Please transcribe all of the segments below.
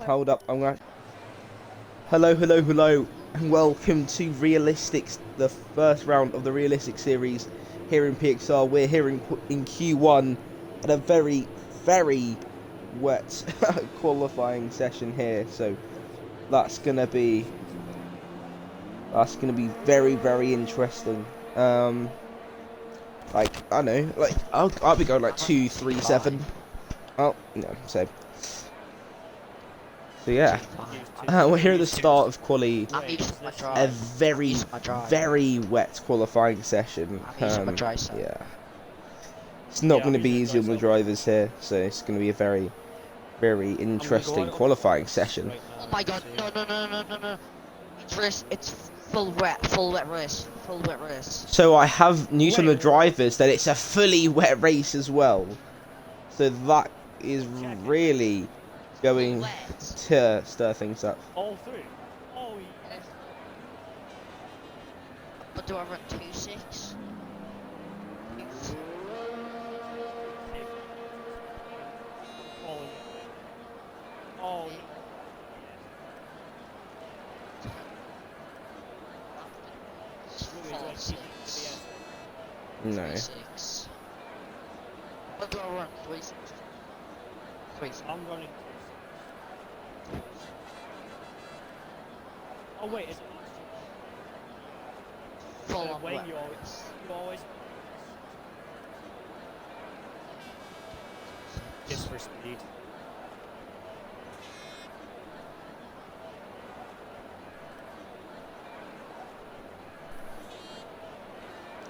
Hold up, I'm gonna. Hello, hello, hello, and welcome to Realistics, the first round of the Realistic series here in PXR. We're here in Q1 at a very, very wet qualifying session here, so that's gonna be very, very interesting. Like I know, like I'll be going like 2-3-7. Oh no, so yeah. We're here at the start of quali, a very, very wet qualifying session. Yeah, it's not going to be easy on the drivers here, so it's going to be a very, very interesting qualifying session. Oh my god, no. It's full wet race. So I have news on the drivers that it's a fully wet race as well. So that is really going to stir things up. All through. Oh, yes. But do I run 2.6? Oh, No. 3.6. What do I run? 3.6? 3.6. I'm running. Oh wait, is it Full on Wayne, wet you always just for speed.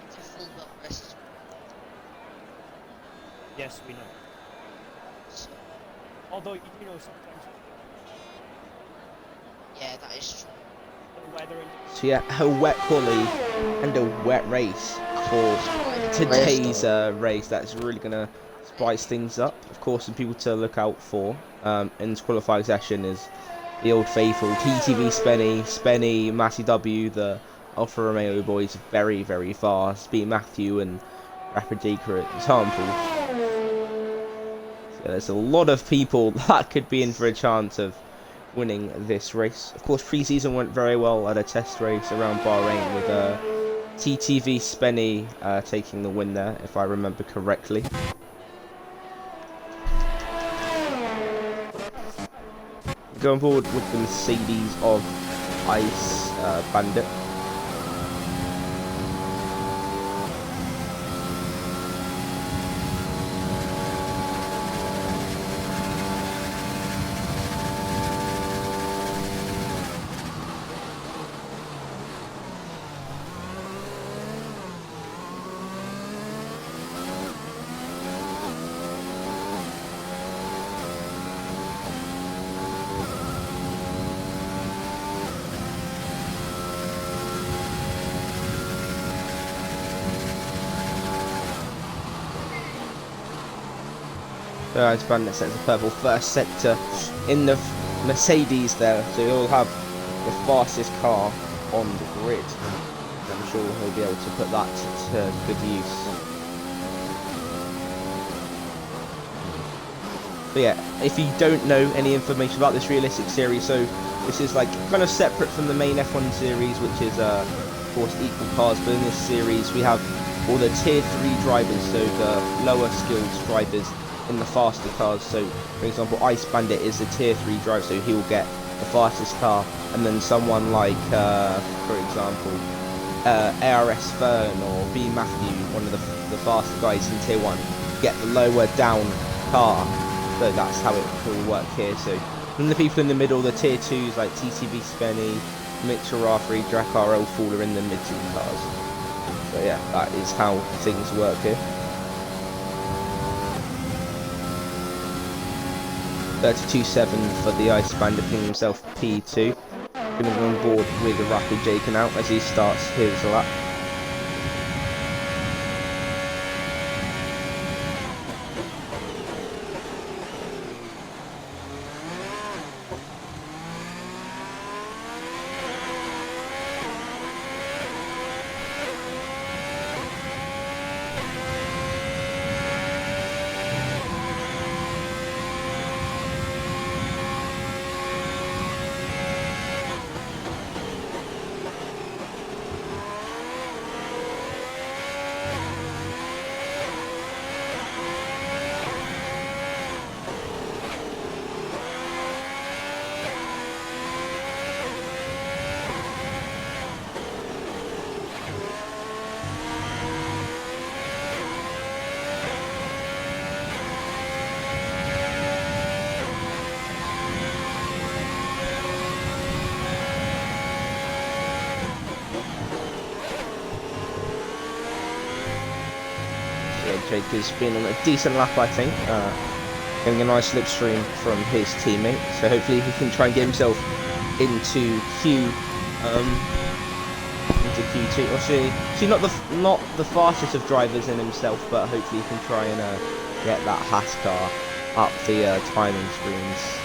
It's a full wet race. Yes, we know. So, Although you know sometimes yeah, that is true. the weather and So yeah, a wet quali and a wet race for today's race. That's really gonna spice things up. Of course, some people to look out for in this qualifying session is the old faithful TTV Spenny, Matty W, the Alfa Romeo boys, very, very fast. Beat Matthew and Rapid Deeker at example. So there's a lot of people that could be in for a chance of winning this race. Of course, pre-season went very well at a test race around Bahrain with TTV Spenny taking the win there, if I remember correctly. Going forward with the Mercedes of Ice Bandit. Ice Bandit sets the purple first sector in the Mercedes there, so he'll have the fastest car on the grid. I'm sure he'll be able to put that to good use. But yeah, if you don't know any information about this realistic series, so this is like kind of separate from the main F1 series, which is of course equal cars, but in this series we have all the tier 3 drivers, so the lower skilled drivers in the faster cars. So for example, Ice Bandit is a tier 3 driver, so he will get the fastest car, and then someone like for example ARS Fern or B Matthew, one of the faster guys in tier 1, get the lower down car. So that's how it will work here. So from the people in the middle, the tier 2s like TTV Spenny, Mitchell Rafferty, Drakkar Elfall are in the mid-tier cars. So yeah, that is how things work here. 32.7 for the Ice Bandit, picking himself P2. Going to go on board with the Rapid Jake now as he starts his lap. Jake has been on a decent lap, I think, getting a nice slipstream from his teammate. So hopefully he can try and get himself into Q2. Obviously, not the fastest of drivers in himself, but hopefully he can try and get that Haas car up the timing screens.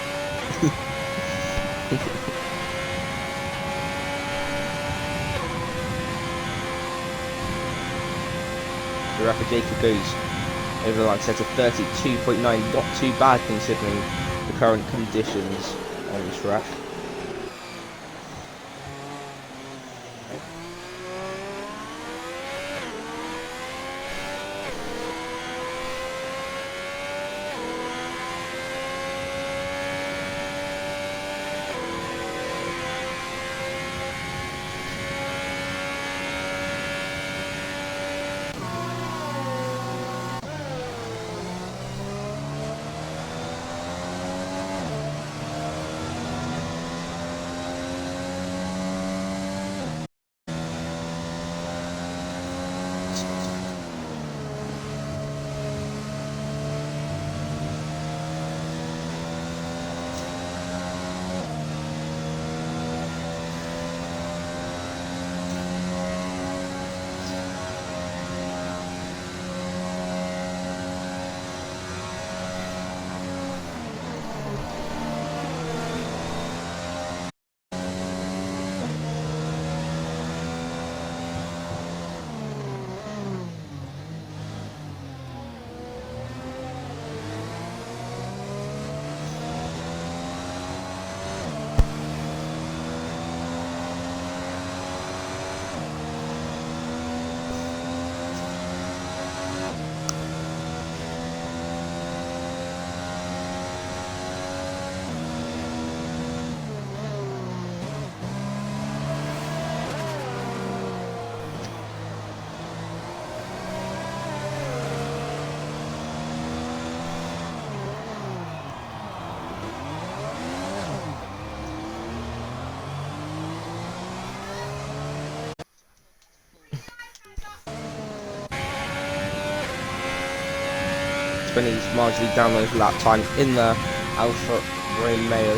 The Rafa Jacob goes over the line, set of 32.9, not too bad considering the current conditions on the track. Spenny's marginally down those lap time in the Alfa Romeo.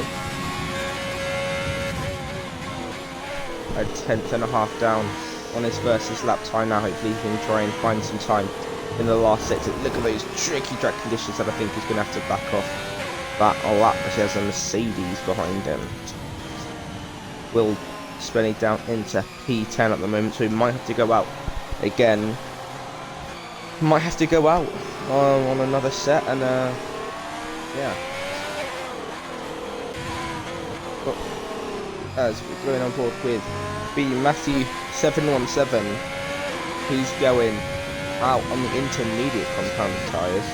A 10th.5 down on his versus lap time now. Hopefully he can try and find some time in the last sector. Look at those tricky track conditions that I think he's going to have to back off that a lap as he has a Mercedes behind him. Will Spenny down into P10 at the moment, so he might have to go out again. Might have to go out on another set, and yeah. But as we're going on board with B Matthew 717, he's going out on the intermediate compound tyres.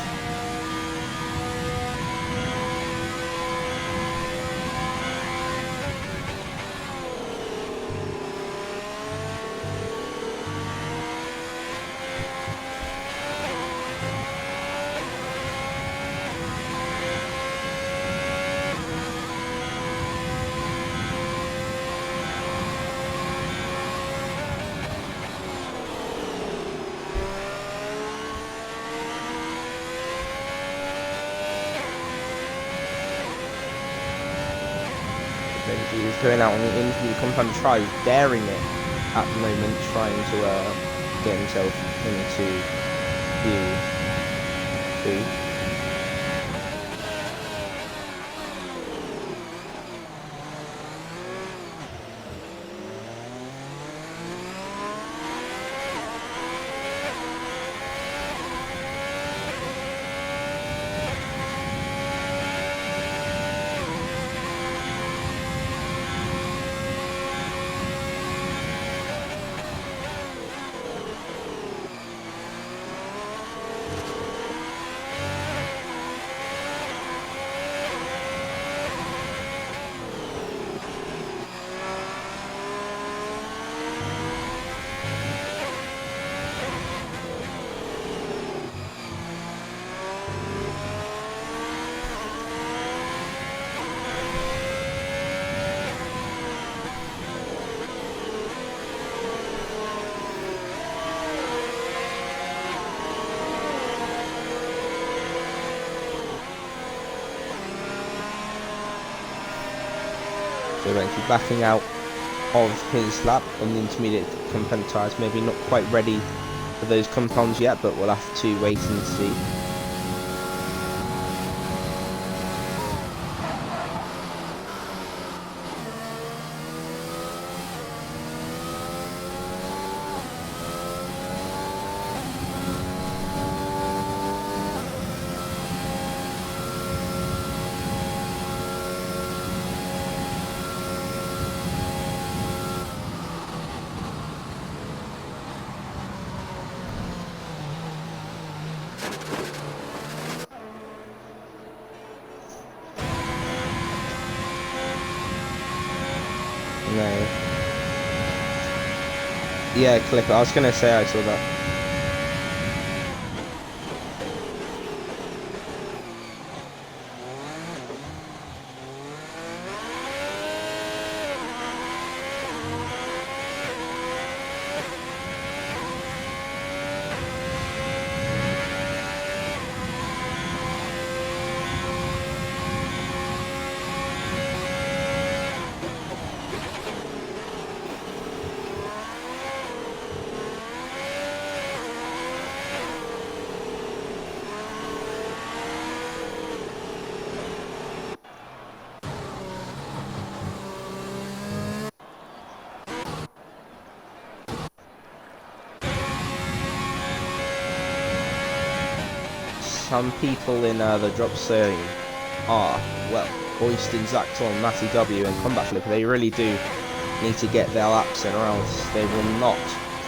He's going out on the intermediate compound tries, daring it at the moment, trying to get himself into Q2. So eventually backing out of his lap on the intermediate compound tyres. Maybe not quite ready for those compounds yet, but we'll have to wait and see. No. Yeah, clip it. I was gonna say I saw that. Some people in the drop zone are, well, Boyston, Zacton, Matty W and Combat Flipper. They really do need to get their laps in, or else they will not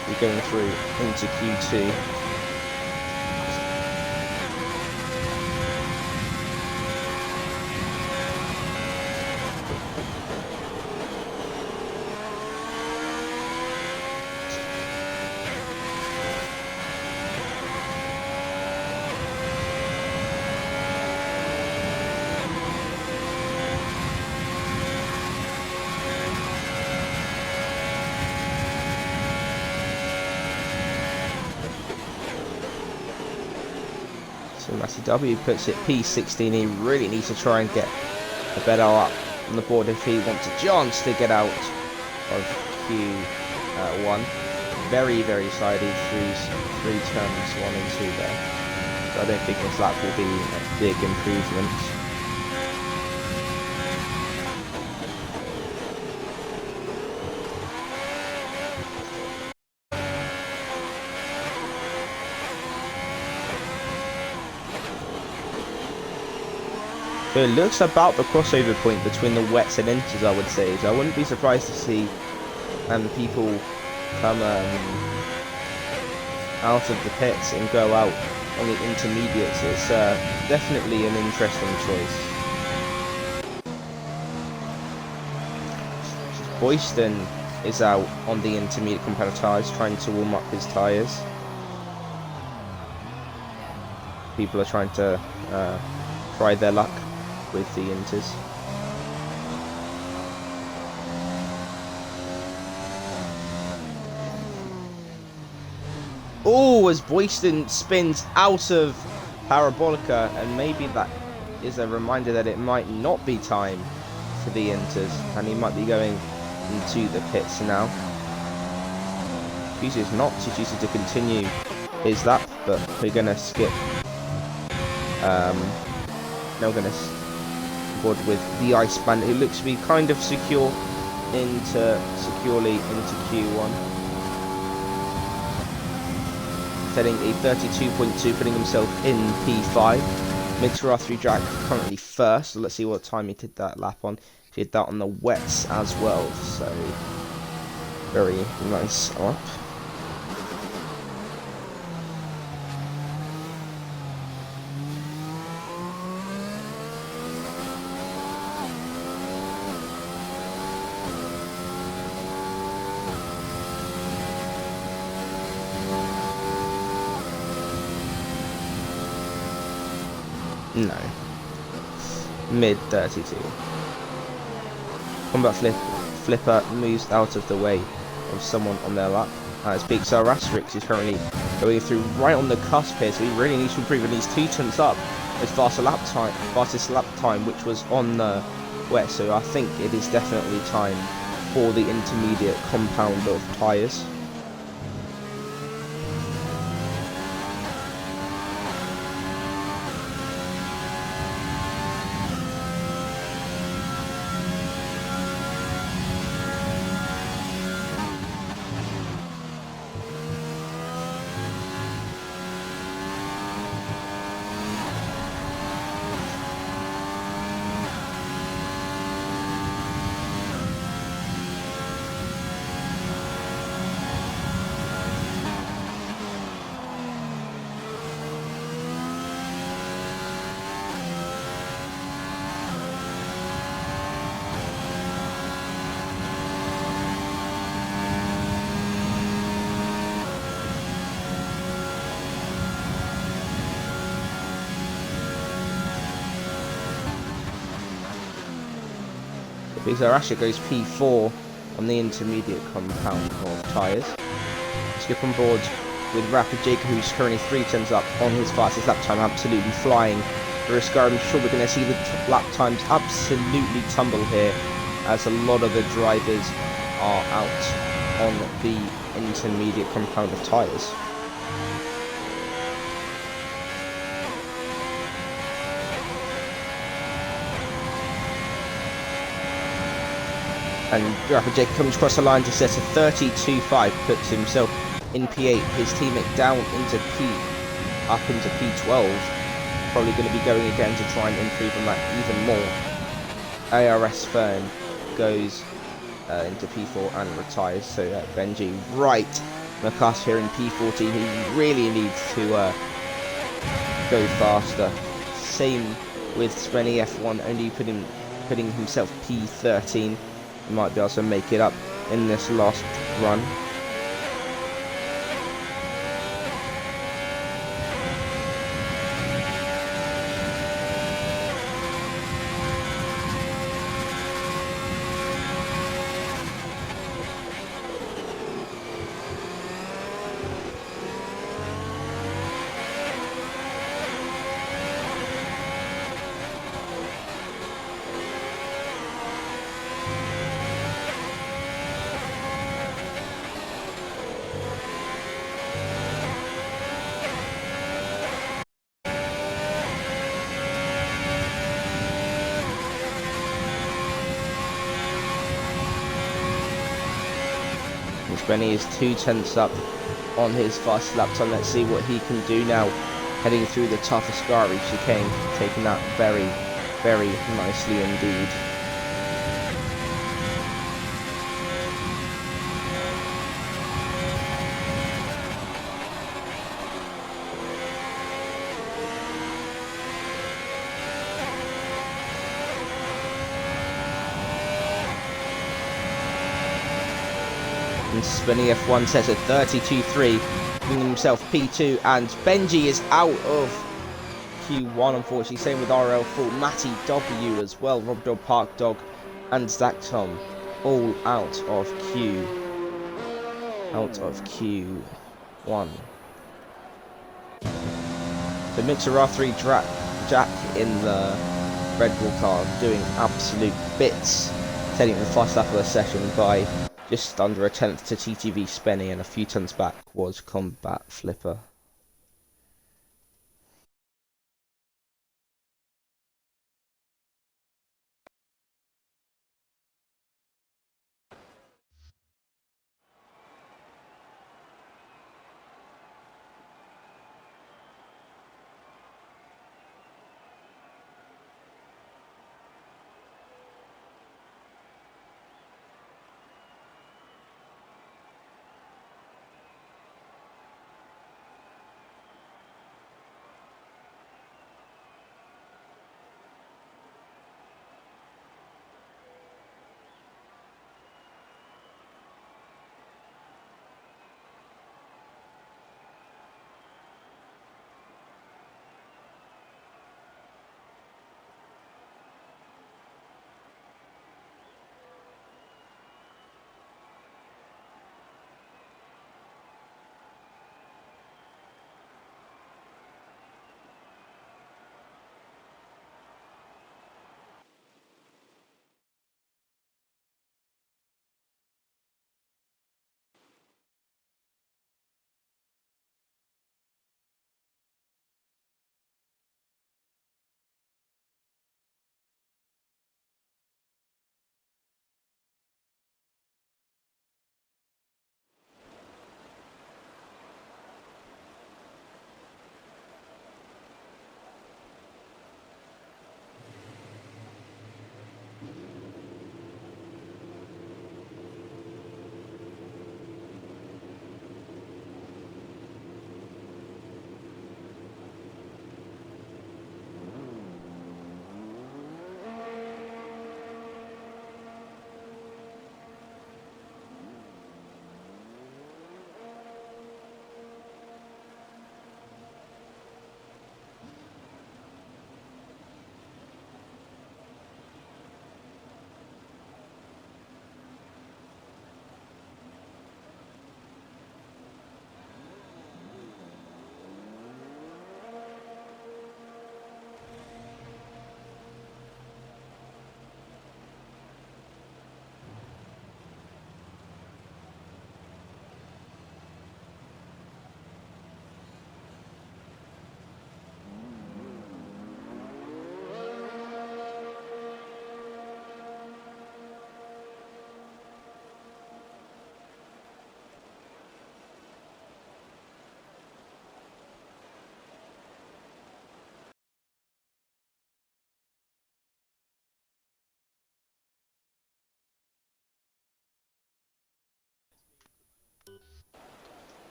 be going through into Q2. So Matty W puts it P16. He really needs to try and get a better lap on the board if he wants a chance to get out of Q1. Very, very sided through three turns 1 and 2 there. So I don't think this lap will be a big improvement. So it looks about the crossover point between the wets and inters, I would say. So I wouldn't be surprised to see people come out of the pits and go out on the intermediates. It's definitely an interesting choice. Boyston is out on the intermediate compound tyres, trying to warm up his tyres. People are trying to try their luck with the inters. Oh, as Boyston spins out of Parabolica, and maybe that is a reminder that it might not be time for the inters, and he might be going into the pits now. Chooses not to, chooses to continue his lap, but we're gonna skip. Now we're gonna board with the Ice Bandit, who looks to be kind of securely into Q1. Setting a 32.2, putting himself in P5. Mixer R3 Jack currently first, so let's see what time he did that lap on. He did that on the wets as well, so very nice up. No. Mid 32. Combat Flipper moves out of the way of someone on their lap. As Big Sir Asterix is currently going through right on the cusp here, so he really needs to improve. He needs 2 tenths up his fastest lap time, which was on the wet, so I think it is definitely time for the intermediate compound of tyres. Zarasha goes P4 on the intermediate compound of tyres. Skip on board with Rapid Jake, who's currently 3 tenths up on his fastest lap time, absolutely flying. Risker, I'm sure we're going to see the lap times absolutely tumble here, as a lot of the drivers are out on the intermediate compound of tyres. And Rapid Jake comes across the line to set a 32.5, puts himself in P8, his teammate down into up into P12. Probably going to be going again to try and improve on that even more. ARS Fern goes into P4 and retires, so Benji right McCusk here in P14. He really needs to go faster. Same with Spenny F1, only putting himself P13. He might be able to make it up in this last run. Spenny is 2 tenths up on his fastest lap time. Let's see what he can do now, heading through the tough Ascari chicane, taking that very, very nicely indeed. And Spenny F1 sets a 32.3, giving himself P2, and Benji is out of Q1, unfortunately. Same with RL4, Matty W as well, Rob Dog, Park Dog, and Zach Tom, all out of Q1. The Mixer R3 Jack in the Red Bull car doing absolute bits, taking the fast lap of the session by just under a tenth to TTV Spenny, and a few tenths back was Combat Flipper.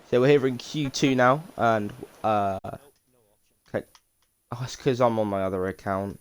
So we're here in Q2 now, and okay. Oh, it's because I'm on my other account.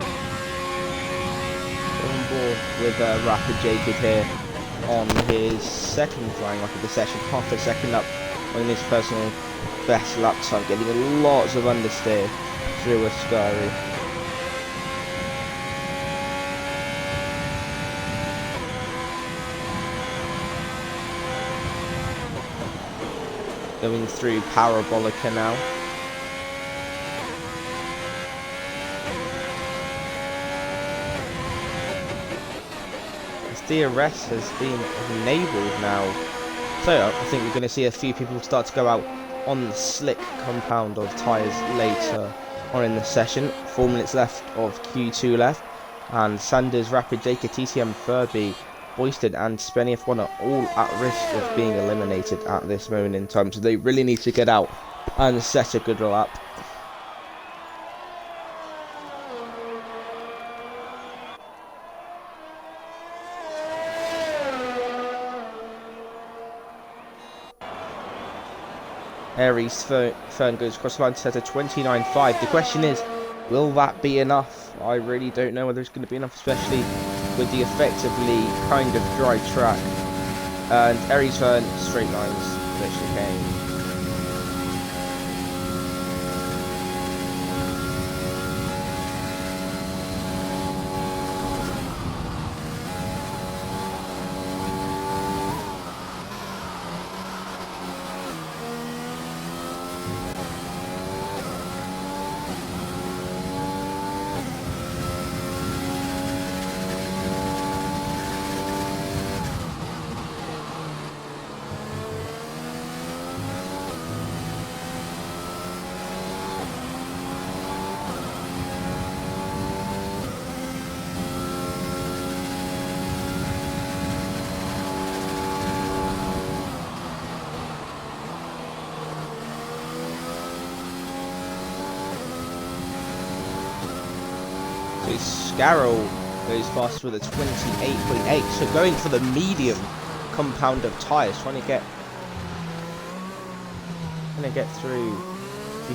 On board with Rapid Jacob here on his second flying lap of the session, half a second up on his personal best lap time, getting lots of understeer through Ascari. Going through Parabolica now. DRS has been enabled now, so I think we're going to see a few people start to go out on the slick compound of tyres later on in the session. 4 minutes left of Q2 left, and Sanders, Rapid Jacob, TCM Furby, Boyston and Spenny.h are all at risk of being eliminated at this moment in time, so they really need to get out and set a good lap. Aries Fern goes across the line to set a 29.5. The question is, will that be enough? I really don't know whether it's going to be enough, especially with the effectively kind of dry track. And Aries Fern, straight lines, the chicane. Scarrow goes fast with a 28.8, so going for the medium compound of tyres, trying to get through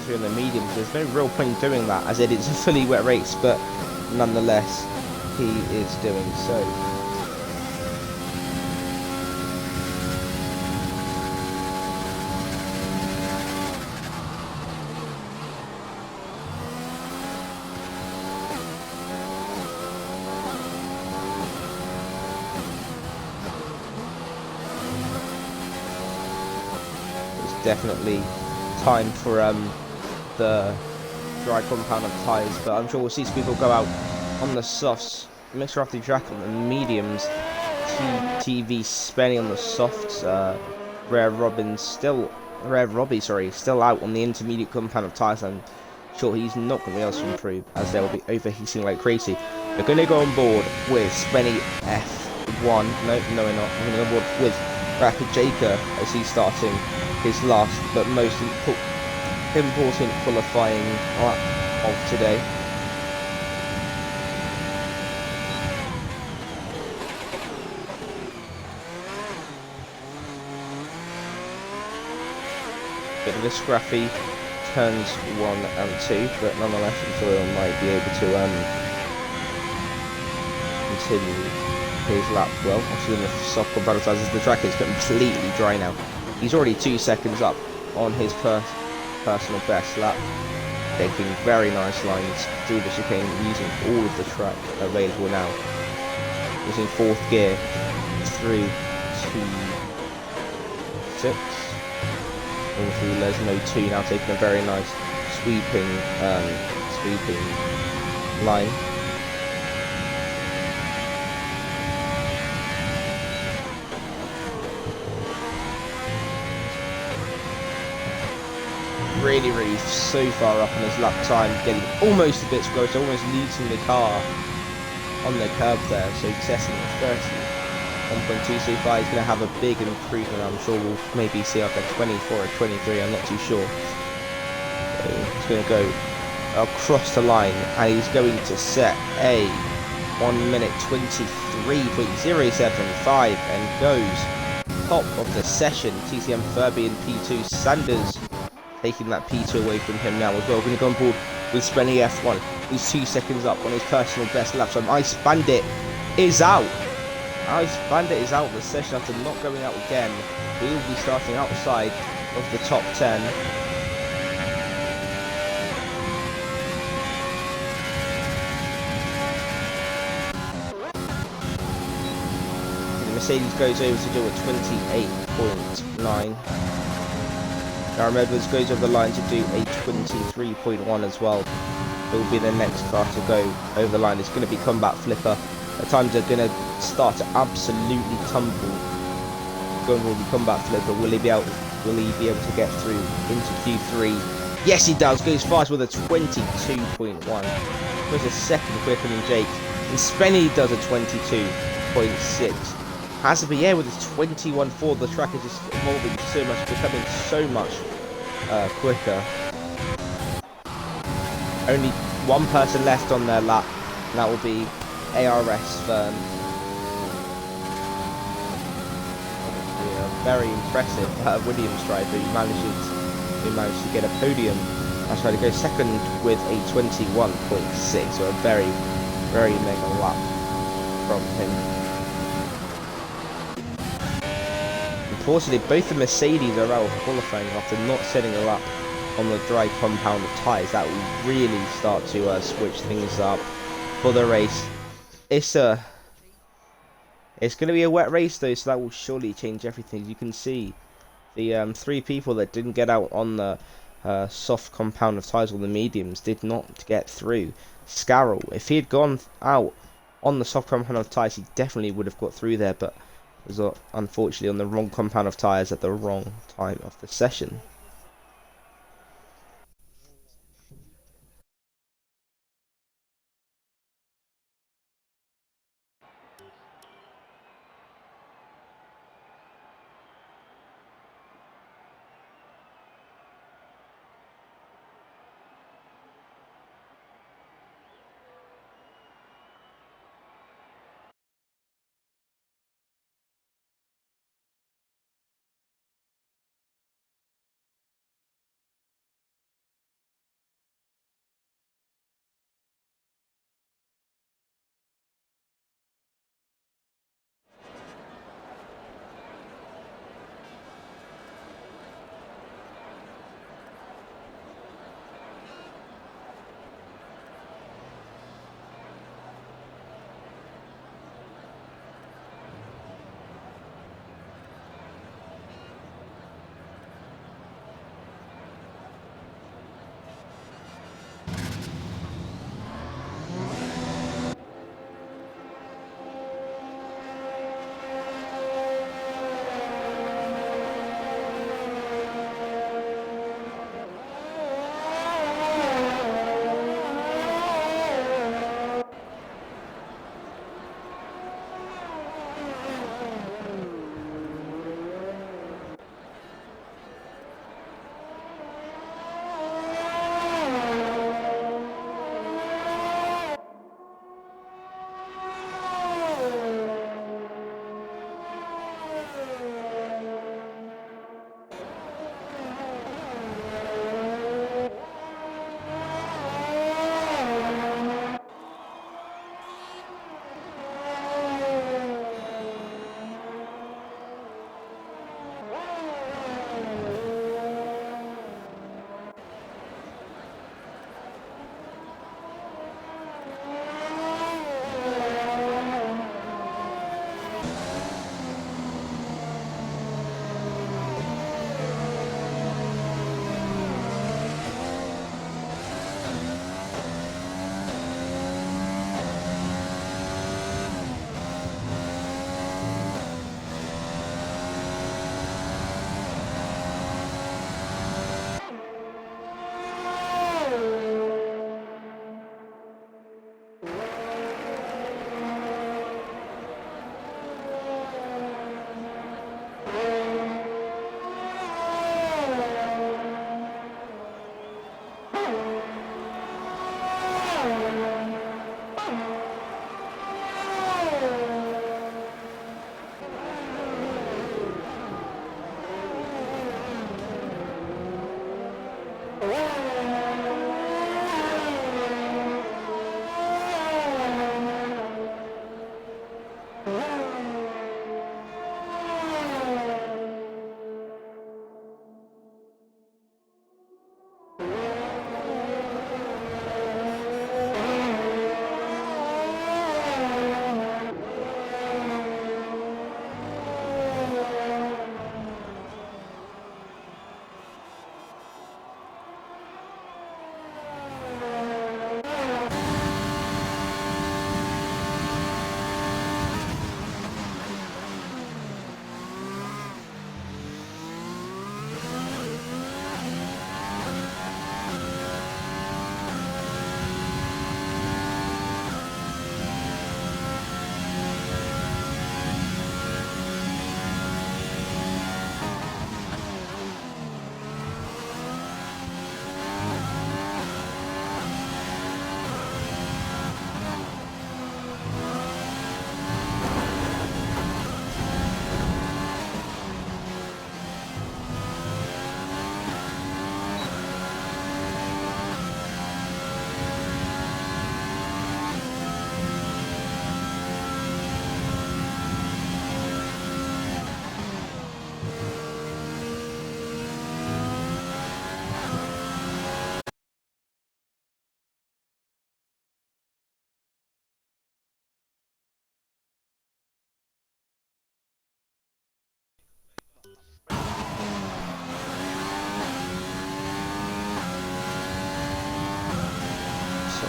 in the mediums. There's no real point doing that, as it is a fully wet race, but nonetheless he is doing so. Definitely time for the dry compound of tyres, but I'm sure we'll see some people go out on the softs. Mixer off the track on the mediums. TTV Spenny on the softs. Rare Robbie, still out on the intermediate compound of tyres. I'm sure he's not going to be able to improve, as they will be overheating like crazy. They're going to go on board with Spenny F1. No, we're not. We're going to go on board with Rapid Jacob as he's starting his last but most important qualifying lap of today. Bit of a scrappy turns 1 and 2, but nonetheless I'm sure he might be able to continue his lap well. Actually, in the soft compound sizes, the track is completely dry now. He's already 2 seconds up on his personal best lap, taking very nice lines through the chicane, using all of the track available now. Using 4th gear through to 6. All through Lesno 2 now, taking a very nice sweeping line. Really so far up on his lap time, getting almost a bit closer, almost losing the car on the curb there, so testing at 31.2, so far he's going to have a big improvement. I'm sure we'll maybe see like a 24 or 23, I'm not too sure. So he's going to go across the line, and he's going to set a 1 minute 23.075 and goes top of the session. TCM Furby in P2, Sanders taking that P2 away from him now as well. We're going to go on board with Spenny F1. He's 2 seconds up on his personal best lap time. Ice Bandit is out. Ice Bandit is out of the session after not going out again. He will be starting outside of the top 10. The Mercedes goes over to do a 28.9. Aaron Edwards goes over the line to do a 23.1 as well. It will be the next car to go over the line. It's going to be Combat Flipper. At times they're going to start to absolutely tumble. Going for the Combat Flipper. Will he be able to get through into Q3? Yes, he does. Goes fast with a 22.1. Goes a second quicker than Jake. And Spenny does a 22.6. Has to be with his 21.4. The track is just evolving so much, becoming so much quicker. Only one person left on their lap, and that will be ARS Fern. Yeah, very impressive Williams driver who managed to get a podium. That's right, to go second with a 21.6, so a very, very mega lap from him. Unfortunately, both the Mercedes are out of qualifying after not setting a lap on the dry compound of tyres. That will really start to switch things up for the race. It's going to be a wet race though, so that will surely change everything. As you can see, the 3 people that didn't get out on the soft compound of tyres, or the mediums, did not get through. Scarroll, if he had gone out on the soft compound of tyres, he definitely would have got through there, but was unfortunately on the wrong compound of tyres at the wrong time of the session.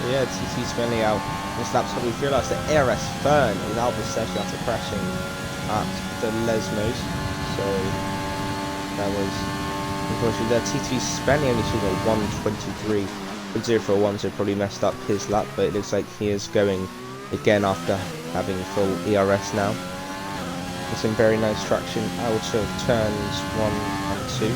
Yeah, TTV Spenny out. This lap's how we realised that ARS Fern is out of the session after crashing at the Lesmos. So that was unfortunately there. TTV Spenny only took a 1:23.041, so probably messed up his lap, but it looks like he is going again after having full ERS now. With some very nice traction out of turns 1 and 2.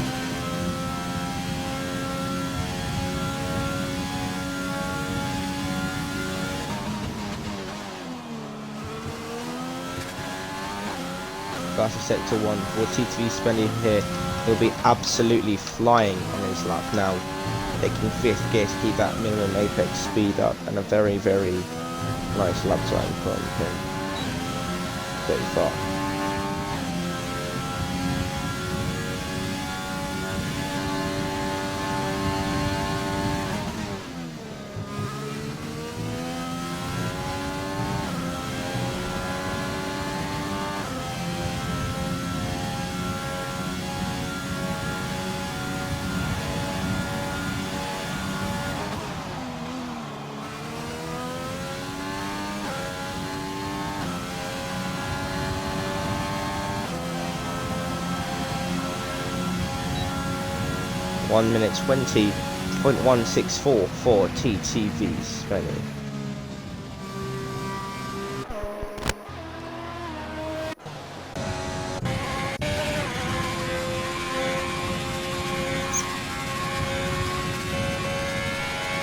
That's a sector 1 for TTV Spenny here. He'll be absolutely flying on his lap now, taking 5th gear to keep that minimum apex speed up, and a very, very nice lap time from him so far. One minute 20.164 for TTV Spenny.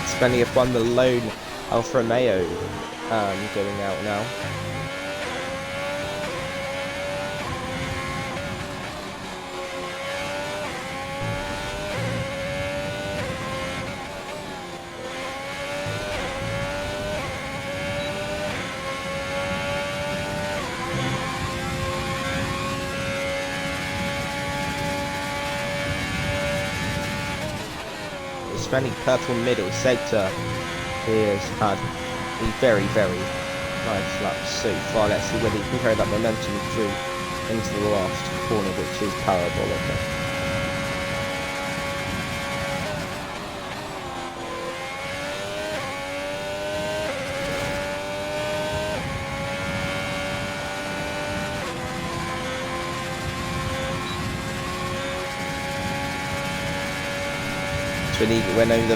Spenny have won the lone Alfa Romeo going out now. Spenny purple middle sector. He has had a very, very nice lap so far. Let's see whether he can carry that momentum through into the last corner, which is parabolic. He went over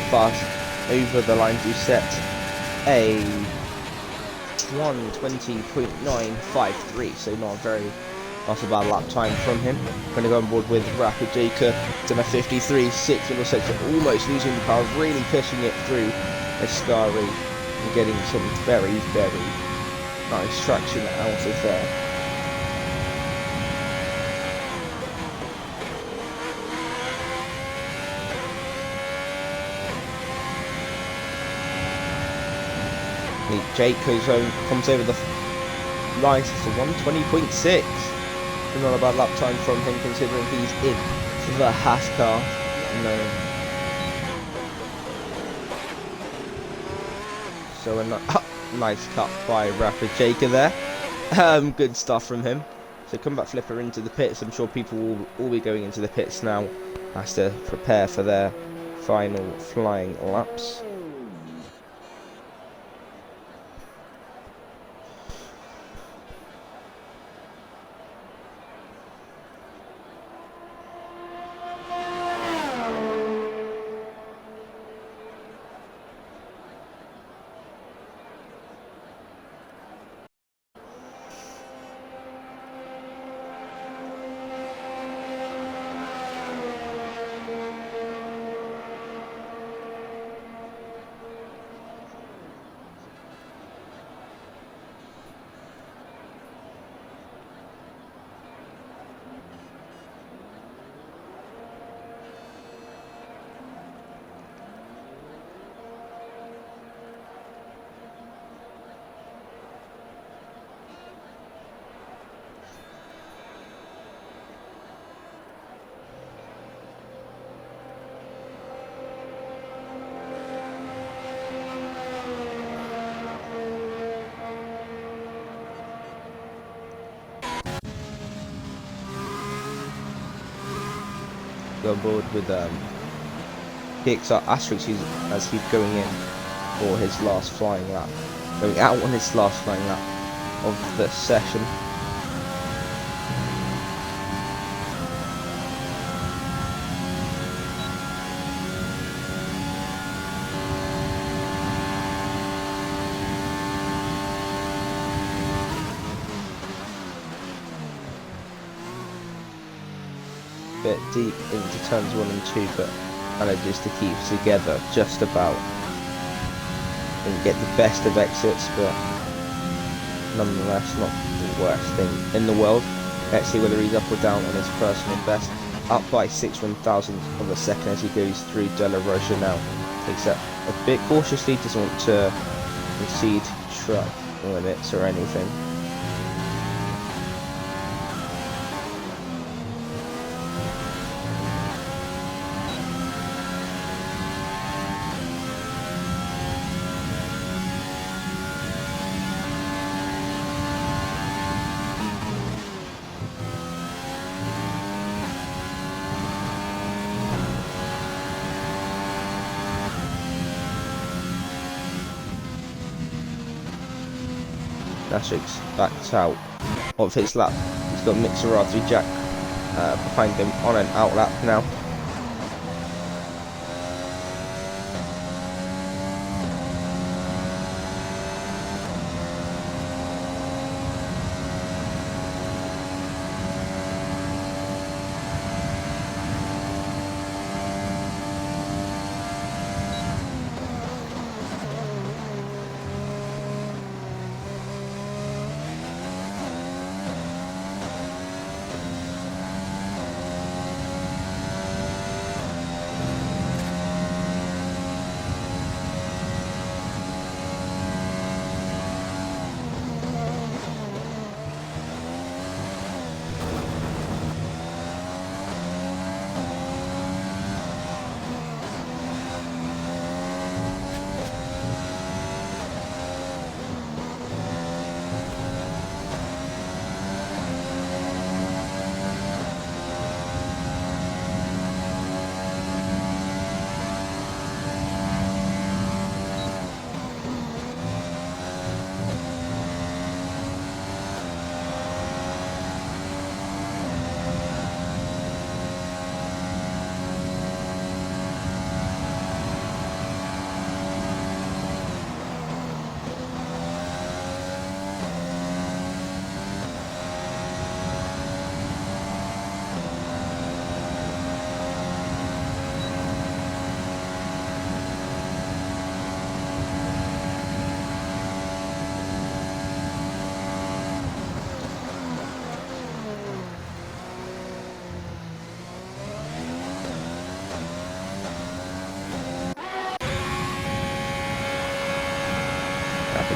the line to set a 1:20.953, so not a bad lap time from him. Going to go on board with Rapid Jacob, done a 53.6 little sector, almost losing the car, really pushing it through Escari and getting some very, very nice traction out of there. Jake comes over the line to 1:20.6. Not a bad lap time from him considering he's in the Haas car. No. So a nice cut by Rapid Jaker there. Good stuff from him. So comeback flipper into the pits. I'm sure people will all be going into the pits now as to prepare for their final flying laps. On board with PXR Asterix as he's going in for his last flying lap. Going out on his last flying lap of the session. Bit deep into turns 1 and 2, but manages to keep together just about and get the best of exits, but nonetheless not the worst thing in the world. Let's see whether he's up or down on his personal best. Up by 6/1000 of a second as he goes through De La Rocha now. Takes that a bit cautiously, doesn't want to concede truck limits or anything. Nashik's backed out of his lap. He's got Mixerati Jack behind him on an out lap now.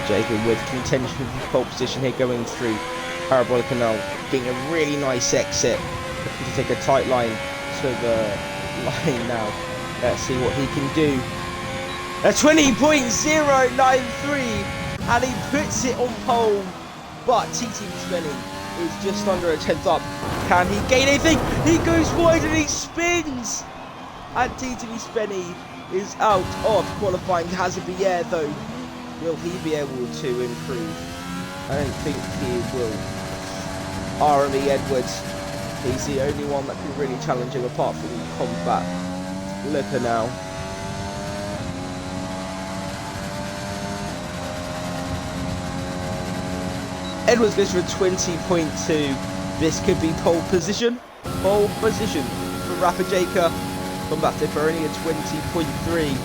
Jacob with contention for the pole position here going through Parabolic Canal, getting a really nice exit. Looking to take a tight line to the line now. Let's see what he can do. A 20.093 and he puts it on pole, but TTV Spenny is just under a tenth up. Can he gain anything? He goes wide and he spins! And TTV Spenny is out of qualifying. Hazard be air though. Will he be able to improve? I don't think he will. RME Edwards, he's the only one that can really challenge him apart from combat. Looker now. Edwards goes for a 20.2. This could be pole position. Pole position for Rafa Jaka. Combat for only a 20.3.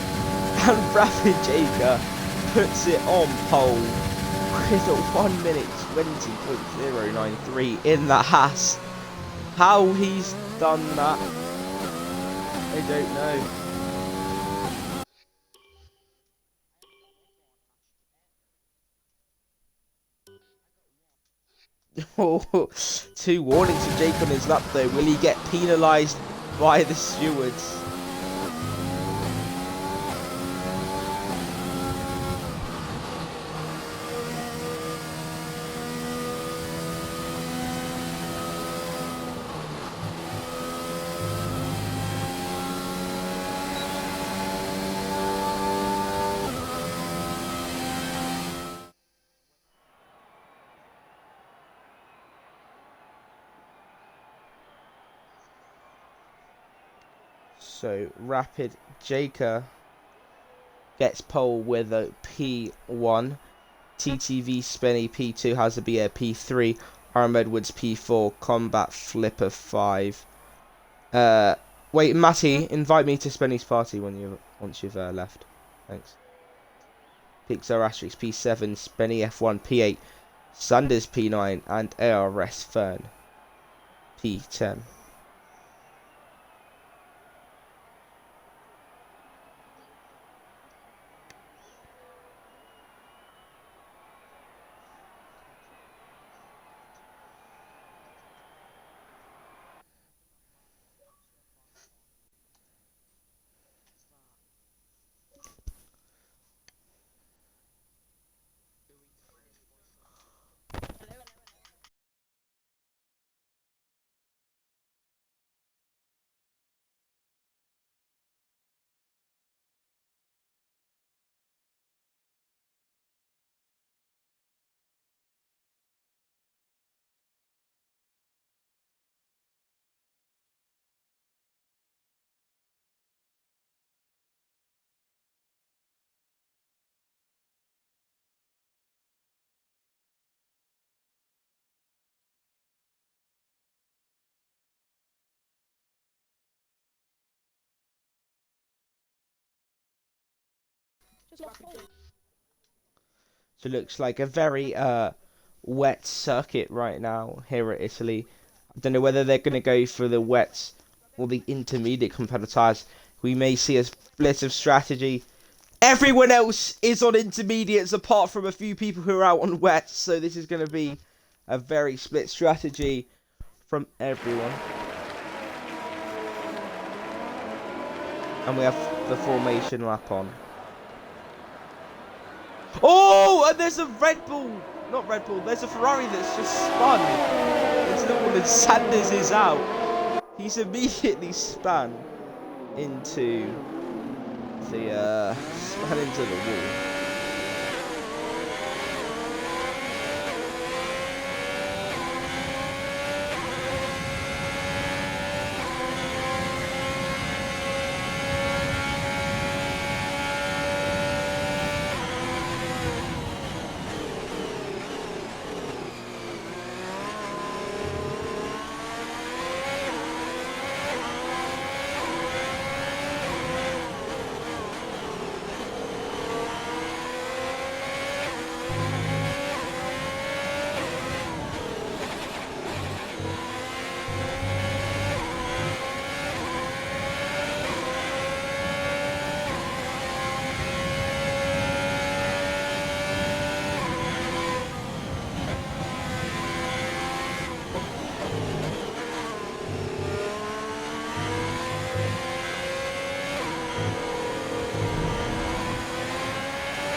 And Rafa Jaka puts it on pole with a 1 minute 20.093 in the Haas. How he's done that, I don't know. Oh, 2 warnings for Jake on his lap though. Will he get penalised by the stewards? So Rapid Jaker gets pole with a P1. TTV Spenny P2 has to be a P3. Arm Edwards P4. Combat Flipper 5. Wait, Matty, invite me to Spenny's party once you've left. Thanks. Pixar Asterix P7, Spenny F1 P8, Sanders P9, and ARS Fern P10. So it looks like a very wet circuit right now here at Italy. I don't know whether they're going to go for the wets or the intermediate competitors. We may see a split of strategy. Everyone else is on intermediates apart from a few people who are out on wets. So this is going to be a very split strategy from everyone. And we have the formation lap on. Oh, and there's a Red Bull. Not Red Bull. There's a Ferrari that's just spun into the wall and Sanders is out. He's immediately spun into the wall.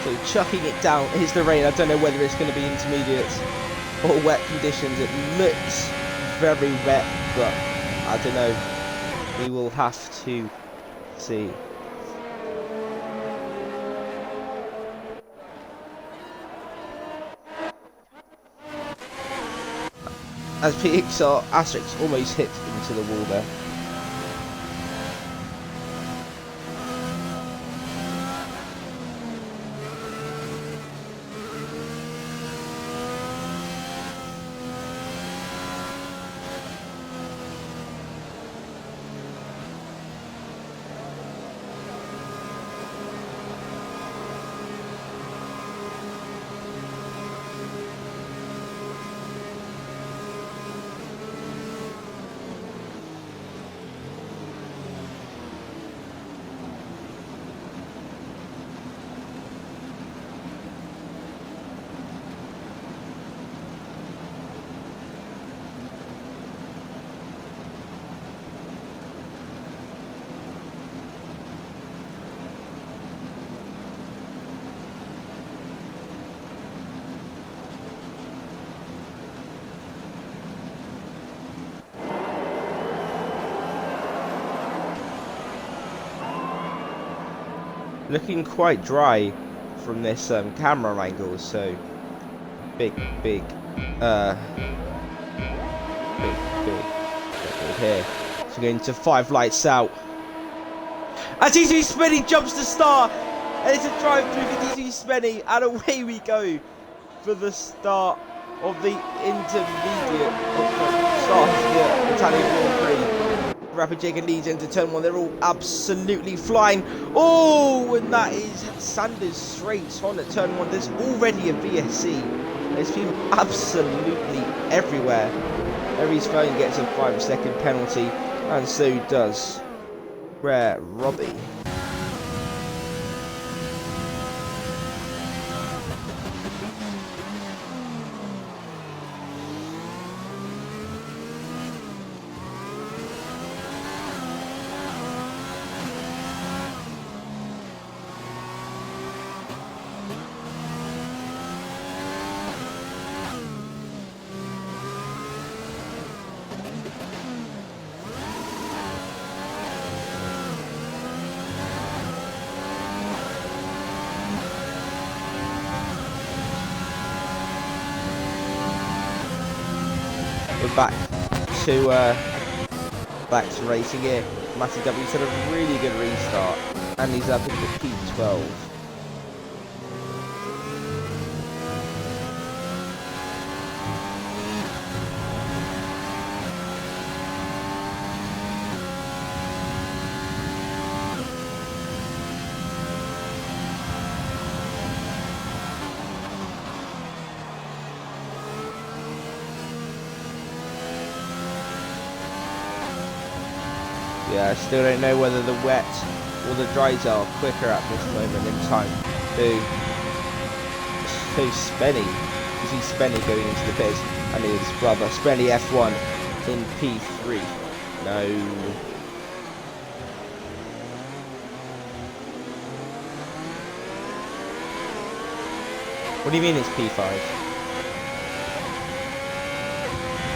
So chucking it down is the rain. I don't know whether it's going to be intermediates or wet conditions. It looks very wet, but I don't know. We will have to see. As Pixar Asterix almost hit into the wall there. Looking quite dry from this camera angle, so big here. So going to 5 lights out. And TTV Spenny jumps to start. And it's a drive through for TTV Spenny. And away we go for the start of the intermediate. Start of the Italian Grand Prix. Rapid Jacob leads into turn 1. They're all absolutely flying. Oh, and that is Sanders straight on at turn 1. There's already a VSC. There's people absolutely everywhere. Mary's phone gets a 5-second penalty, and so does Rare Robbie. We're back to racing here. Matty W's had a really good restart, and he's up into P12. Yeah, I still don't know whether the wet or the dries are quicker at this moment in time. So Spenny, you see Spenny going into the pits, and his brother Spenny F1 in P3. No. What do you mean it's P5?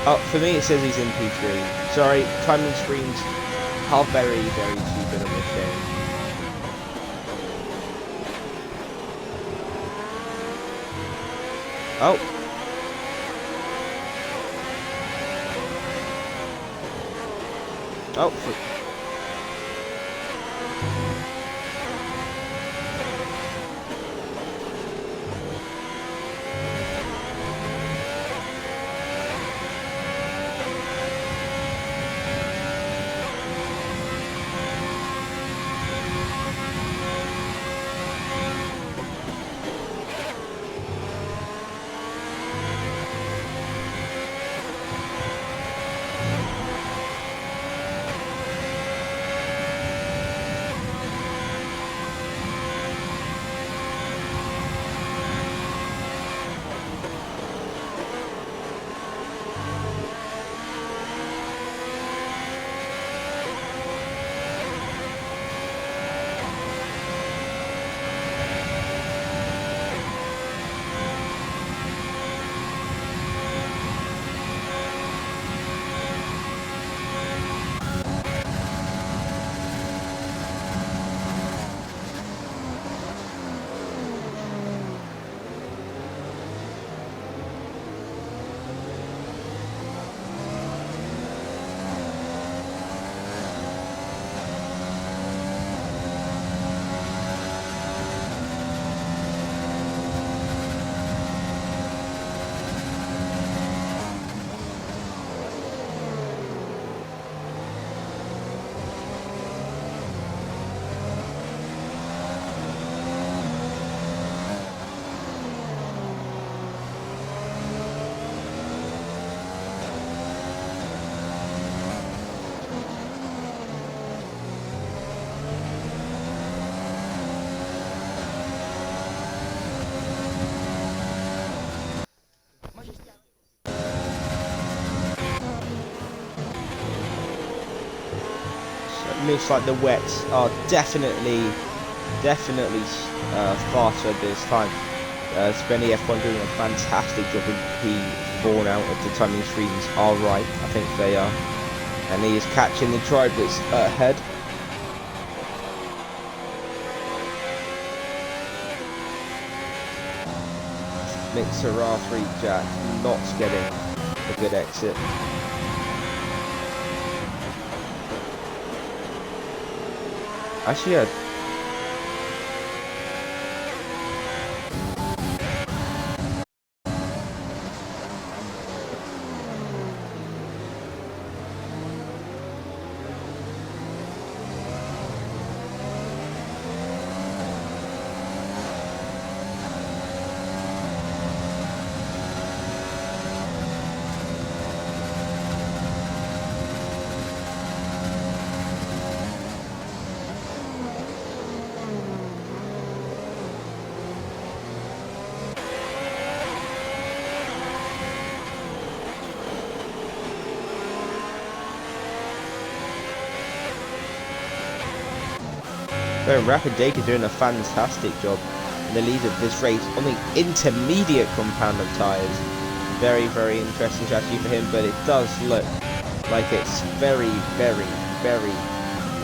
Oh, for me it says he's in P3. Sorry, timing screens are very, very stupid on this game. Oh. Oh. Looks like the wets are definitely faster this time. Spenny F1 doing a fantastic job in P4 now. If the timing screens are right, I think they are. And he is catching the tribe that's ahead. Mixer R3 Jack not getting a good exit. Actually, yeah. So Rapid Jake is doing a fantastic job in the lead of this race on the intermediate compound of tyres. Very, very interesting strategy for him, but it does look like it's very, very, very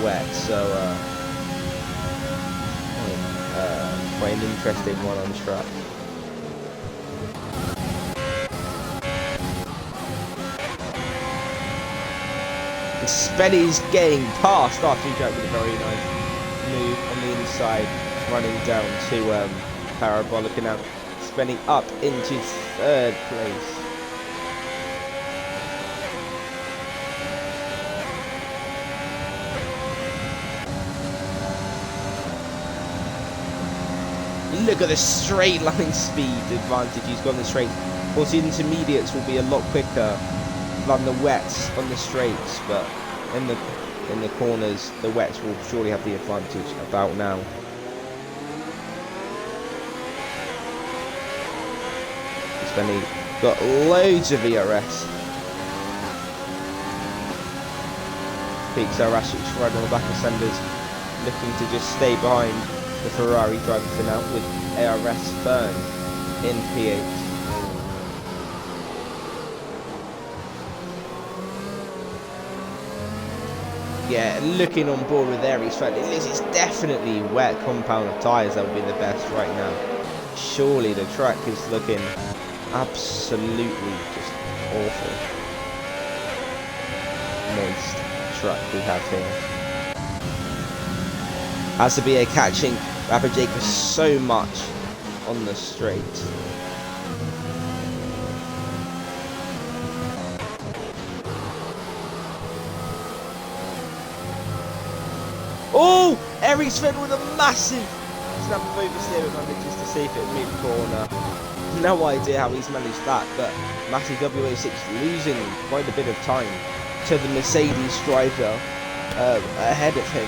wet. So, quite an interesting one on track. And Spenny's getting past after he jumped with a very nice move on the inside, running down to Parabolic, and now Spenny up into 3rd place. Look at the straight line speed advantage he's got on the straight. Of course, the intermediates will be a lot quicker than the wets on the straights, but in the corners, the wets will surely have the advantage about now. Spenny got loads of ERS. Peaks are actually right on the back of Sanders, looking to just stay behind the Ferrari driver for now, with ARS Fern in P8. Yeah, looking on board with Aries Fern. This is definitely wet compound of tyres that will be the best right now. Surely the track is looking absolutely just awful. Moist track we have here. Has to be a catching Rapid Jake so much on the straight. Oh! Aries Fed with a massive snap of oversteer just to see if it would meet the corner. No idea how he's managed that, but Matty W06 losing quite a bit of time to the Mercedes driver ahead of him.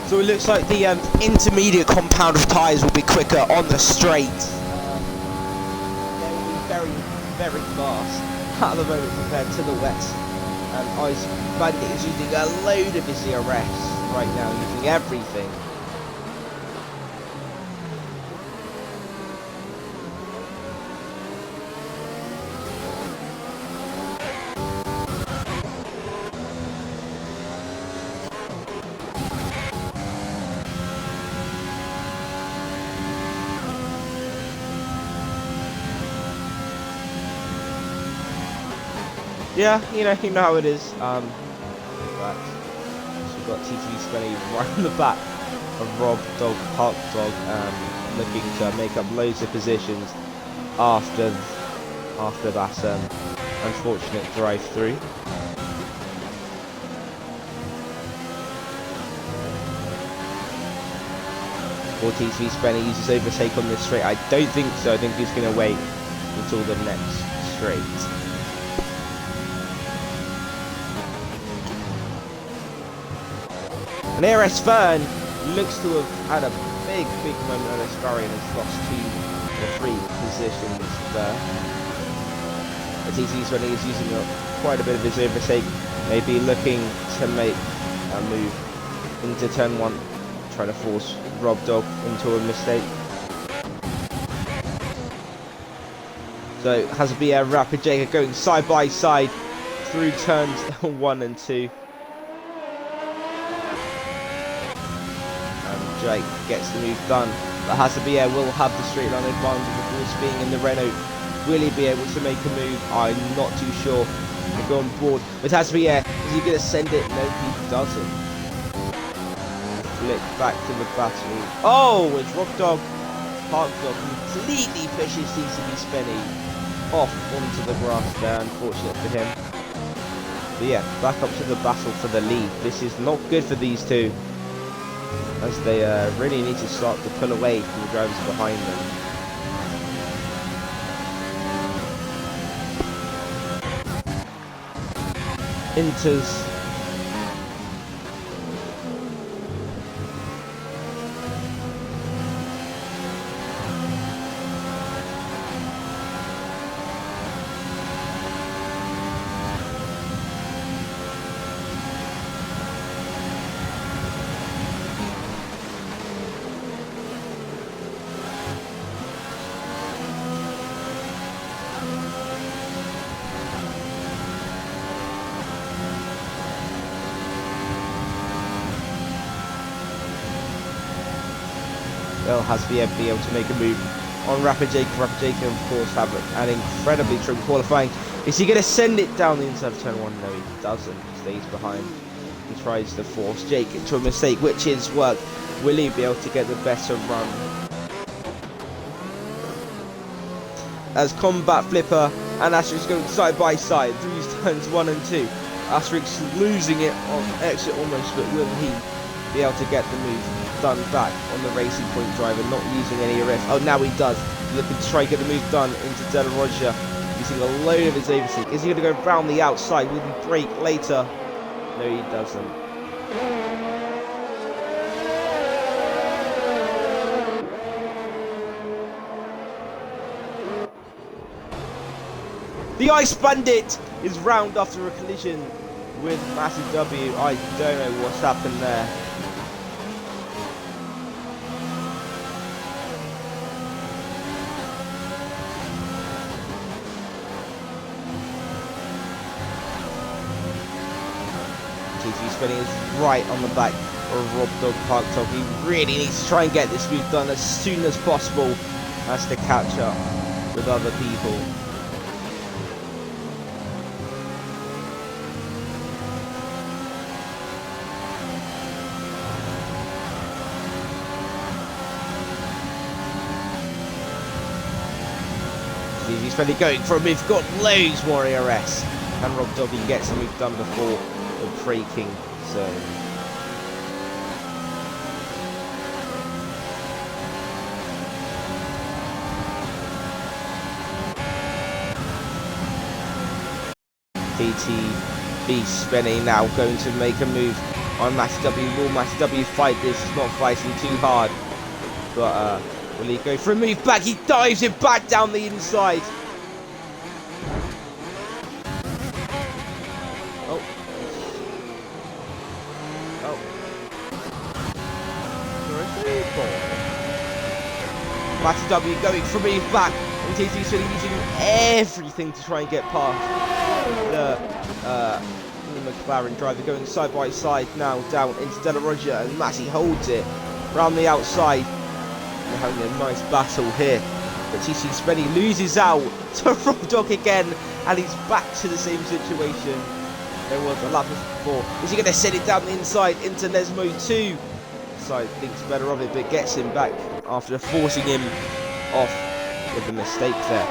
So it looks like the intermediate compound of tyres will be quicker on the straight. They will be very, very fast at the moment compared to the wets. Ice Bandit is using a load of his ERS right now, using everything. Yeah, you know how it is. But we've got TTV Spenny right on the back of Rob Dog, Park Dog, looking to make up loads of positions after that unfortunate drive through. Or TTV Spenny uses overtake on this straight. I don't think so. I think he's going to wait until the next straight. And ARS Fern looks to have had a big moment on Ascari and has lost 2 or 3 positions there. But TTV Spenny is using quite a bit of his overtake, maybe looking to make a move into turn 1, trying to force Rob Dog into a mistake. So has to be a Rapid Jake going side by side through turns 1 and 2. Jake gets the move done. But Hasabier will have the straight line advantage of course being in the Renault. Will he be able to make a move? I'm not too sure. We'll go on board with Hasabier. Is he going to send it? No, he doesn't. Flick back to the battery. Oh, it's Rock Dog. Park Dog completely pushes TTV Spenny off onto the grass there, unfortunate for him. But yeah, back up to the battle for the lead. This is not good for these two, as they really need to start to pull away from the drivers behind them. Inters. Well, Hasbier be able to make a move on Rapid Jacob. Rapid Jacob, of course, have an incredibly strong qualifying. Is he going to send it down the inside of turn 1? No, he doesn't. He stays behind. He tries to force Jake into a mistake, which is work. Will he be able to get the better run? As Combat Flipper and Asterix going side by side through turns 1 and 2. Asterix losing it on exit almost, but will he be able to get the move done back on the Racing Point driver, not using any arrest? Oh, now he does. Looking to try and get the move done into Della Roger, using a load of his overtake. Is he going to go round the outside? Will he brake later? No, he doesn't. The Ice Bandit is round after a collision with Massive W. I don't know what's happened there. TTV Spenny is right on the back of Rob Dog Park Dog. He really needs to try and get this move done as soon as possible as to catch up with other people. TTV Spenny going for a move, got loads more ARS. And Rob Doggy gets a move done before the braking zone. TTV Spenny now going to make a move on Matty W. Will Matty W fight this? He's not fighting too hard, but will he go for a move back? He dives it back down the inside. Matty W going for a move back, and TTV Spenny using everything to try and get past the McLaren driver, going side by side now down into Della Roger, and Matty holds it round the outside. They're having a nice battle here, but TTV Spenny loses out to Rob Dog again, and he's back to the same situation there was a lap before. Is he going to send it down the inside into Nesmo 2? Side thinks better of it, but gets him back after forcing him off with a mistake there.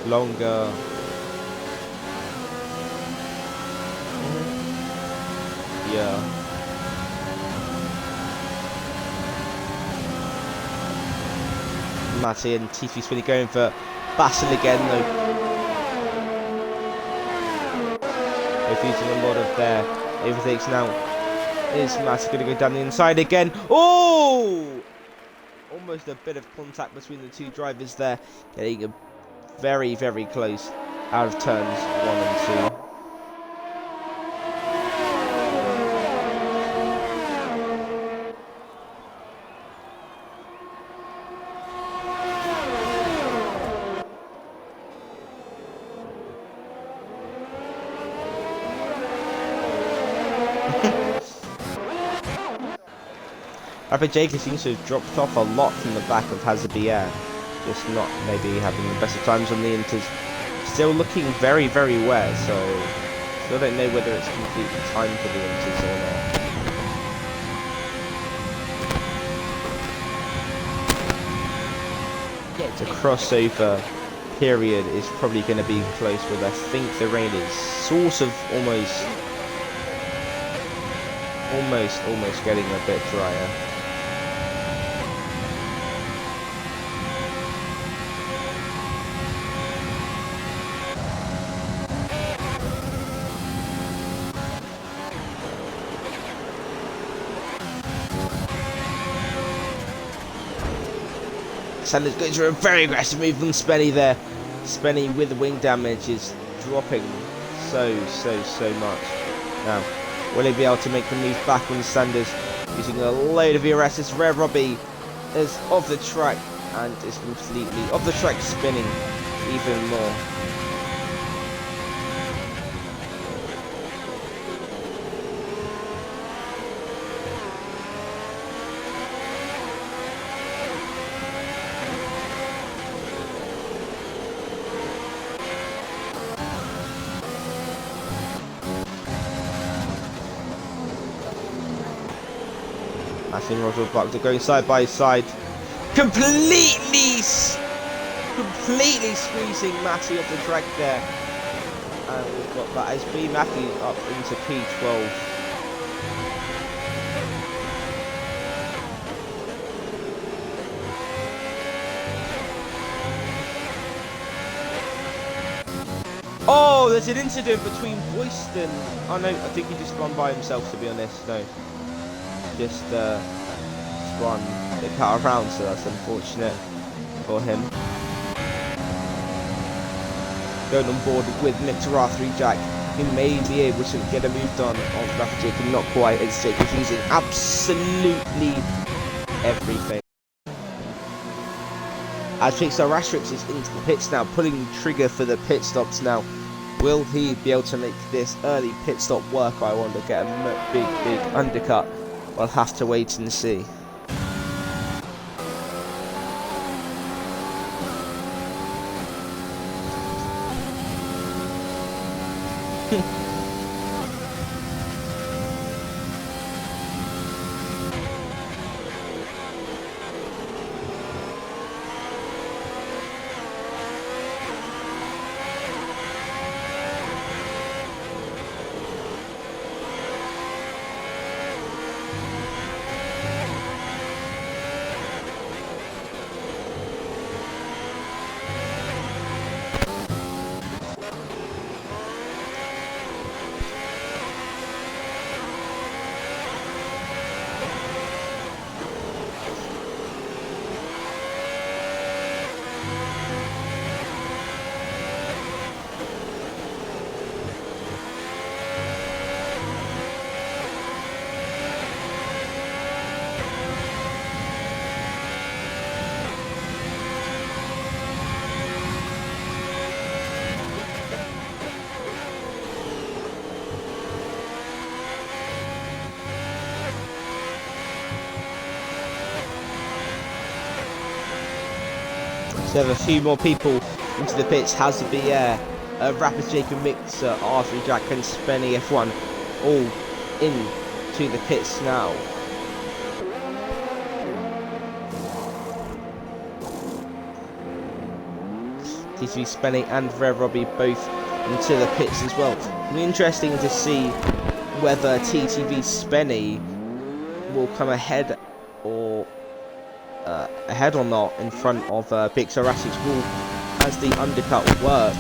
Longer. Yeah. Matty and TTV Spenny going for battle again though. Both using a lot of their overtakes now. Is Matty going to go down the inside again? Oh! almost a bit of contact between the two drivers there, getting a very, very close out of turns 1 and 2. Rapid Jacob seems to have dropped off a lot from the back of Hazabier. Just not maybe having the best of times on the inters. Still looking very, very wet, so still don't know whether it's completely time for the inters or not. Yeah, the crossover period is probably going to be close, but I think the rain is sort of almost getting a bit drier. Sanders going for a very aggressive move from Spenny there. Spenny with the wing damage is dropping so much. Now, will he be able to make the move back on Sanders using a load of ERS? This Rare Robbie is off the track and is completely off the track, spinning even more. I think Roger Buck are going side by side, completely squeezing Matty off the track there, and we've got that as B Matthew up into P12. Oh, there's an incident between Boyston. Oh no, I think he just gone by himself, to be honest. No. Just spun the car around, so that's unfortunate for him. Going on board with Mr. R3 Jack, he may be able to get a move done on Rapid Jacob, not quite. It's Jacob using absolutely everything. As Pixar Asterix is into the pits now, pulling the trigger for the pit stops now. Will he be able to make this early pit stop work? I want to get a big undercut. We'll have to wait and see. So have a few more people into the pits. Has to be Rapid Jacob Mixer, R3 Jack and Spenny F1 all into the pits now. TTV Spenny and Rare Robbie both into the pits as well. It'll be interesting to see whether TTV Spenny will come ahead or not in front of Pixar Asterix. Will, as the undercut worked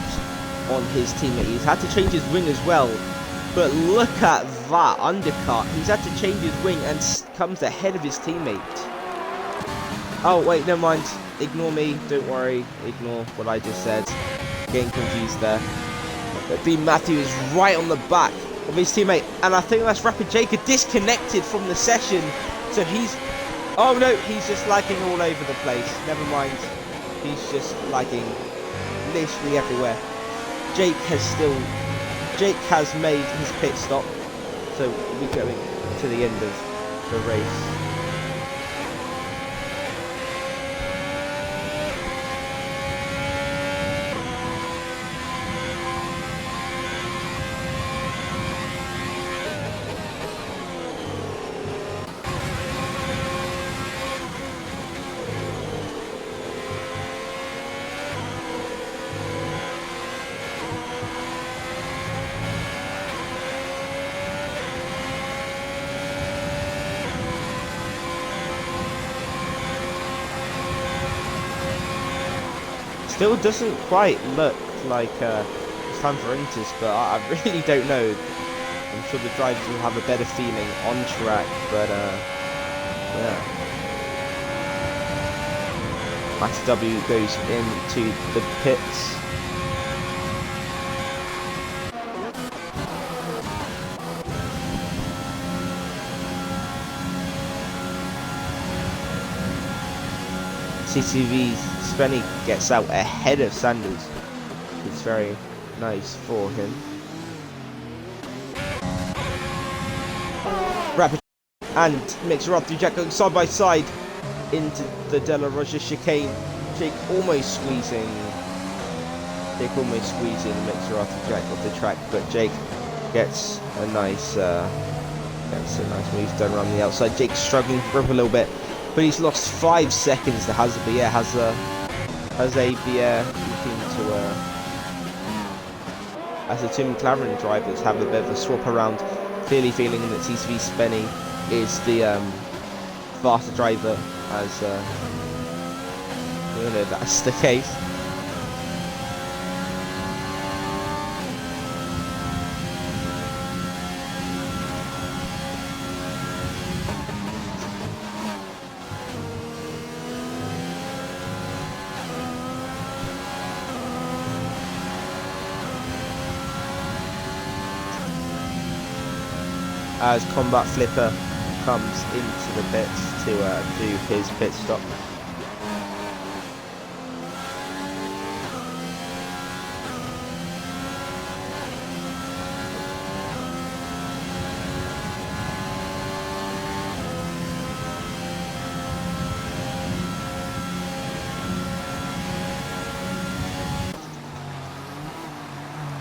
on his teammate. He's had to change his wing as well, but look at that undercut. He's had to change his wing and comes ahead of his teammate. Oh, wait, never mind. Ignore me. Don't worry. Ignore what I just said. Getting confused there. But B. Matthew is right on the back of his teammate. And I think that's Rapid Jacob disconnected from the session. So he's... Oh, no. He's just lagging all over the place. Never mind. He's just lagging literally everywhere. Jake has made his pit stop. So we'll be going to the end of the race. Still doesn't quite look like it's time for inters, but I really don't know. I'm sure the drivers will have a better feeling on track, but yeah. Max W goes into the pits. TTV Spenny gets out ahead of Sanders. It's very nice for him. Rapid and mixer up through Jack going side by side into the De La Rocha chicane. Jake almost squeezing. Mixer after Jack off the track, but Jake gets a nice move done around the outside. Jake's struggling to grip a little bit. But he's lost 5 seconds to Hazabier. Hazabier looking to as the two McLaren drivers have a bit of a swap around, clearly feeling that TTV Spenny is the faster driver, as you know that's the case. As Combat Flipper comes into the pits to do his pit stop.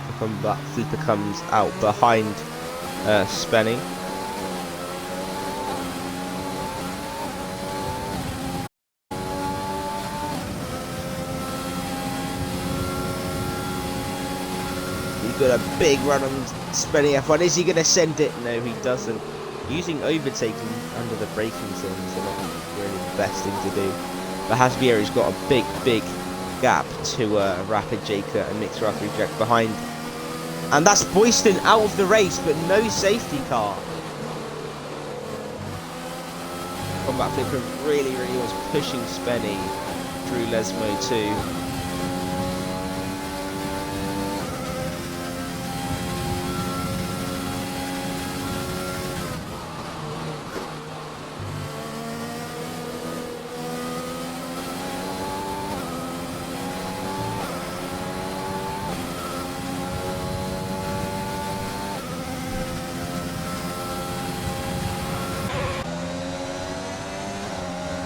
The Combat Flipper comes out behind Spenny. He's got a big run on Spenny F1. Is he going to send it? No, he doesn't. Using overtaking under the braking zones is not really the best thing to do. But Hasbier's got a big gap to Rapid Jaker and Mixer after Jack behind. And that's Boyston out of the race, but no safety car. Combat Flipper really was pushing Spenny through Lesmo too.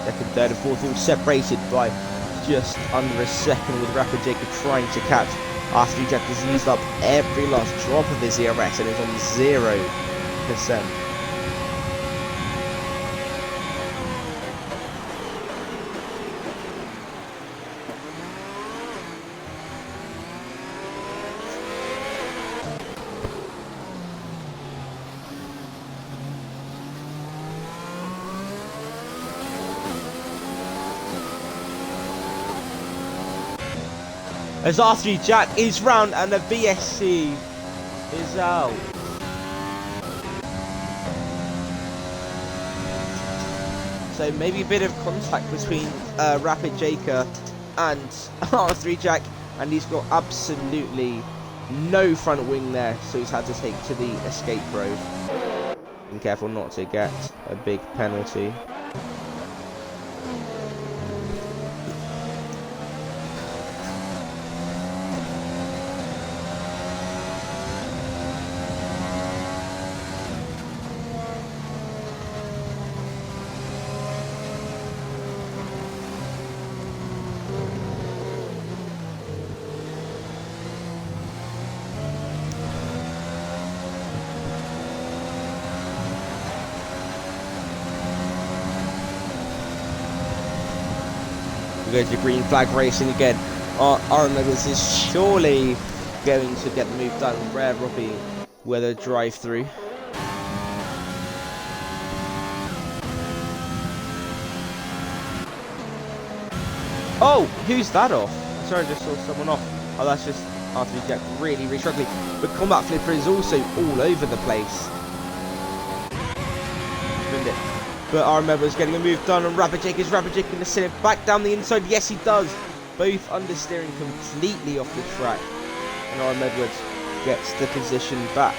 Second, third and fourth all separated by just under a second, with Rapid Jacob trying to catch after Jack has used up every last drop of his ERS and is on 0%. As R3 Jack is round and the BSC is out. So maybe a bit of contact between Rapid Jaker and R3 Jack, and he's got absolutely no front wing there, so he's had to take to the escape road. Be careful not to get a big penalty. We go to green flag racing again. Aaron Douglas is surely going to get the move done. Rare Robbie with a drive through. Oh, who's that off? Sorry, I just saw someone off. Oh, that's just R3 Jack really struggling. But Combat Flipper is also all over the place. But I remember was getting a move done, and Rapid Jake is going to send it back down the inside. Yes, he does. Both understeering completely off the track. And Aaron Edwards gets the position back.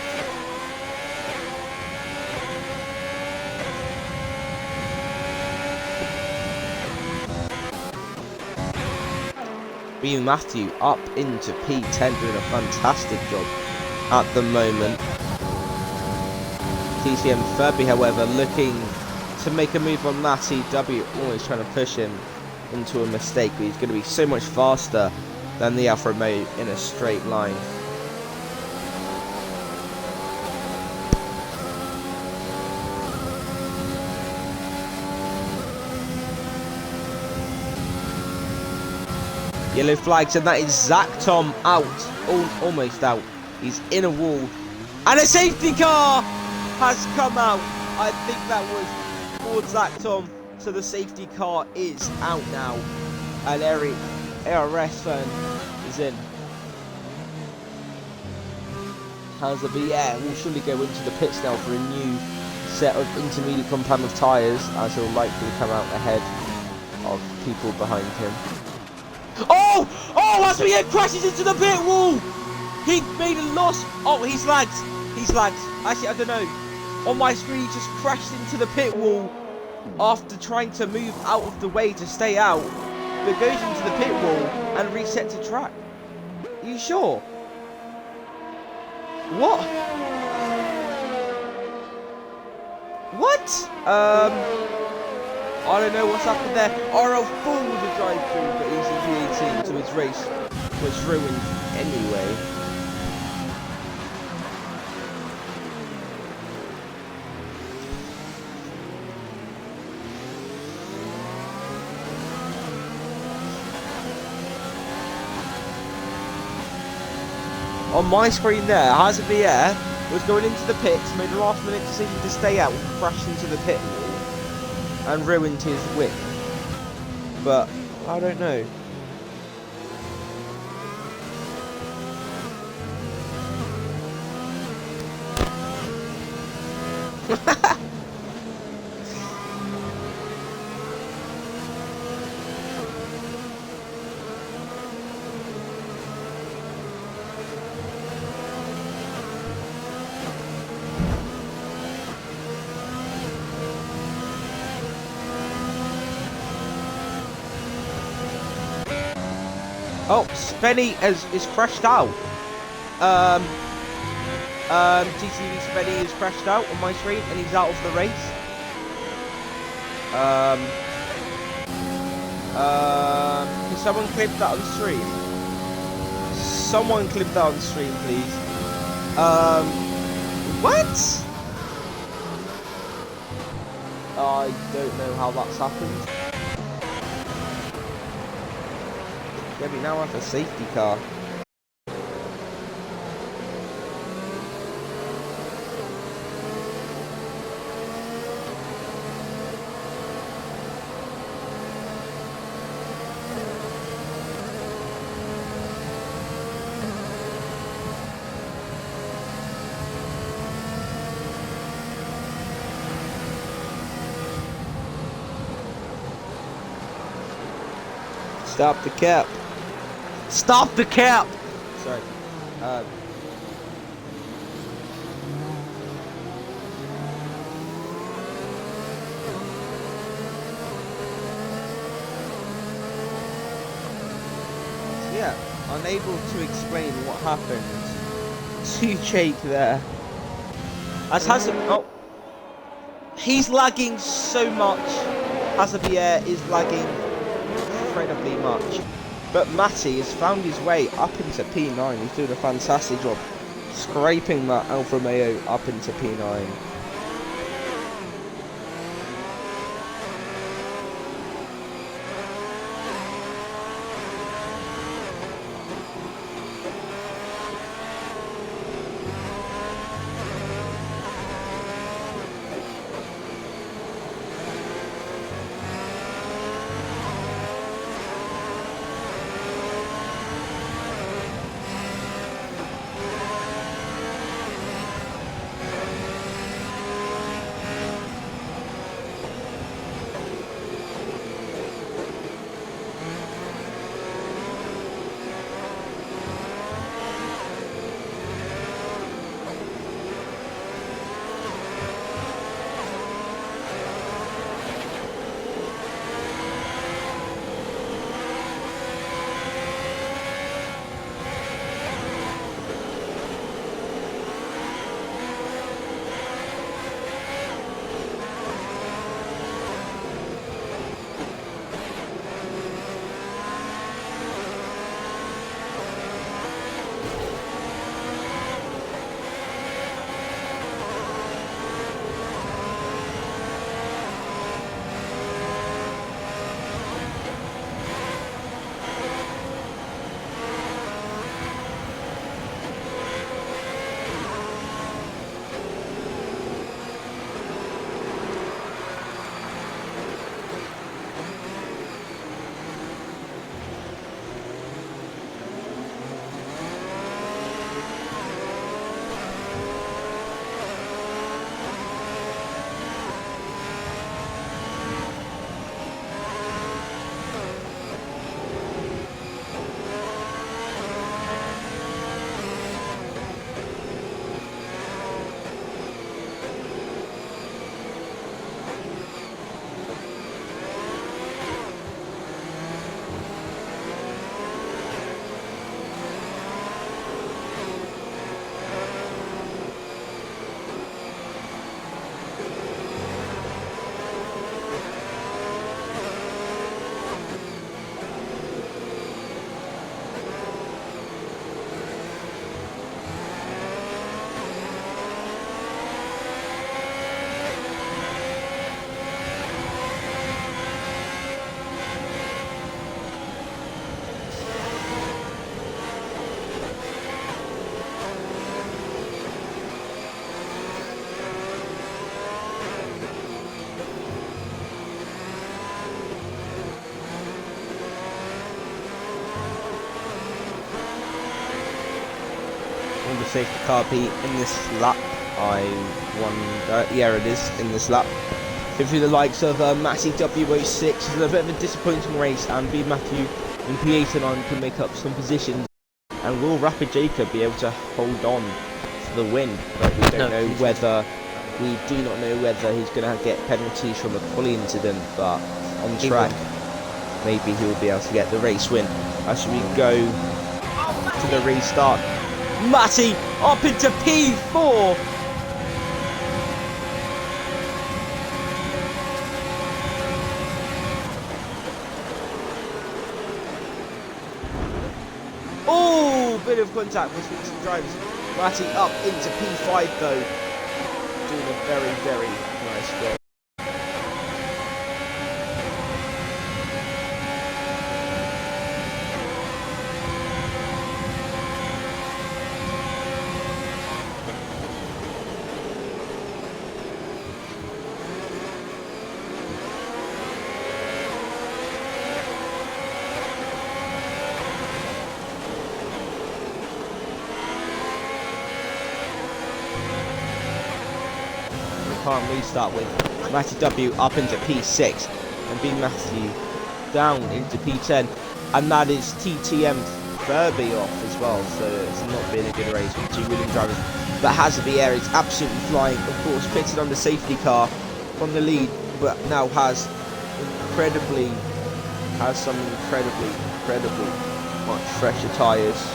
Being Matthew up into P10, doing a fantastic job at the moment. TCM Furby, however, looking to make a move on that EW, always trying to push him into a mistake, but he's going to be so much faster than the Alfa Romeo in a straight line. Yellow flags, and that is Zach Tom out, almost out. He's in a wall, and a safety car has come out. I think that was for Zach Tom, so the safety car is out now, and Eric ARS fan is in. Hansa BR will surely go into the pits now for a new set of intermediate compound of tyres, as he'll likely come out ahead of people behind him. Oh! Oh, SBA crashes into the pit wall! He made a loss. Oh, he's lagged. He's lagged. Actually, I don't know. On my screen, he just crashed into the pit wall after trying to move out of the way to stay out, but goes into the pit wall and resets the track. Are you sure? What? What? I don't know what's happened there. RL full with the drive through, but he's in P18, so his race was ruined anyway. On my screen there, Hansa BR was going into the pits, made a last minute decision to stay out and crashed into the pit wall and ruined his whip. But I don't know. Oh, Spenny is crashed out. TTV Spenny is crashed out on my screen, and he's out of the race. Can someone clip that on stream? Someone clip that on stream, please. What? I don't know how that's happened. Yeah, we now have a safety car. Stop the cap. Stop the cap. Sorry. Yeah, unable to explain what happened to Jake there. As Hazard, oh, he's lagging so much. Hazard is lagging incredibly much. But Matty has found his way up into P9. He's doing a fantastic job scraping that Alfa Romeo up into P9. Will the safety car be in this lap? I wonder. Yeah, it is in this lap. Hopefully the likes of Matty W06 is a bit of a disappointing race, and B Matthew in P8 and 9 can make up some positions. And will Rapid Jacob be able to hold on to the win? But we don't know whether. We do not know whether he's going to get penalties from a quality incident, but on track, maybe he will be able to get the race win. As we go to the restart, Matty up into P4. Oh, bit of contact between some drivers. Matty up into P5 though, doing a very, very nice job. Can't restart with Matty W up into P6 and B Matthew down into P10. and that is TTM Furby off as well, so it's not been a good race with 2 Williams drivers. But Hazard is absolutely flying, of course, pitted on the safety car from the lead, but now has some incredibly much fresher tyres.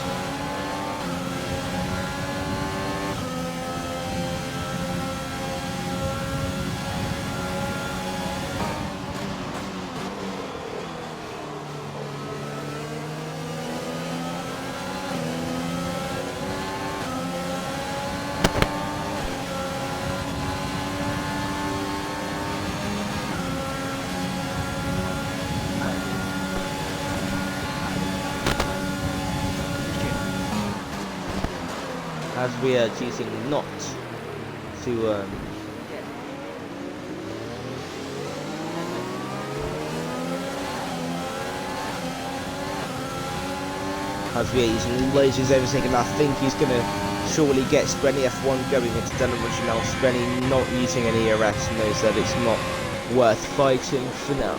As we are choosing not to as we are using lasers everything, and I think he's gonna surely get Spenny F1 going into Delarush now. Spenny not using any arrest, knows that it's not worth fighting for now.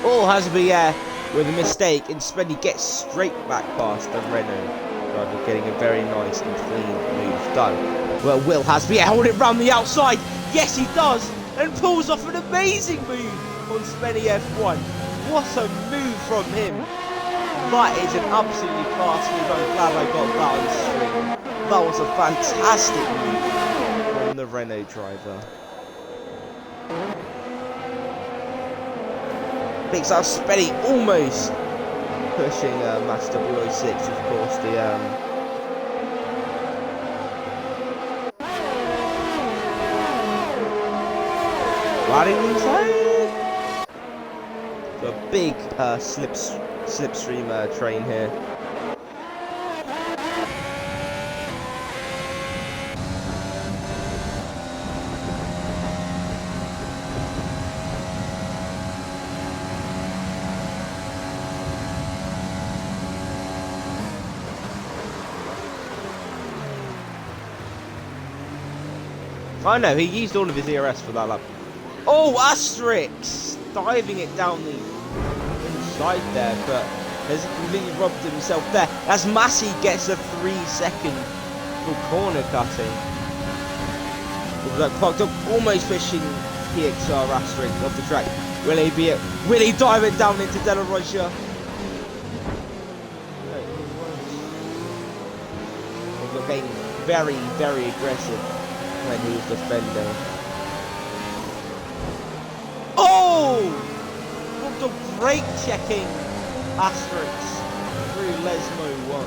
Oh, Hazard with a mistake, and Spenny gets straight back past the Renault driver, getting a very nice and clean move done. Well, Will Hazard hold it round the outside. Yes, he does, and pulls off an amazing move on Spenny F1. What a move from him! That is an absolutely class move. I'm glad I got that on stream. That was a fantastic move from the Renault driver. Picks up Spenny, almost pushing Master W06, of course, riding inside. A big slipstream train here. I know, he used all of his ERS for that lap. Oh, Asterix! Diving it down the inside there, but has completely robbed himself there. As Massey gets a 3-second full corner cutting. Parked up, almost pushing PXR Asterix off the track. Will he dive it down into Della Rocha? Looking very, very aggressive when he was defending. Oh! What the brake checking Asterix through Lesmo 1.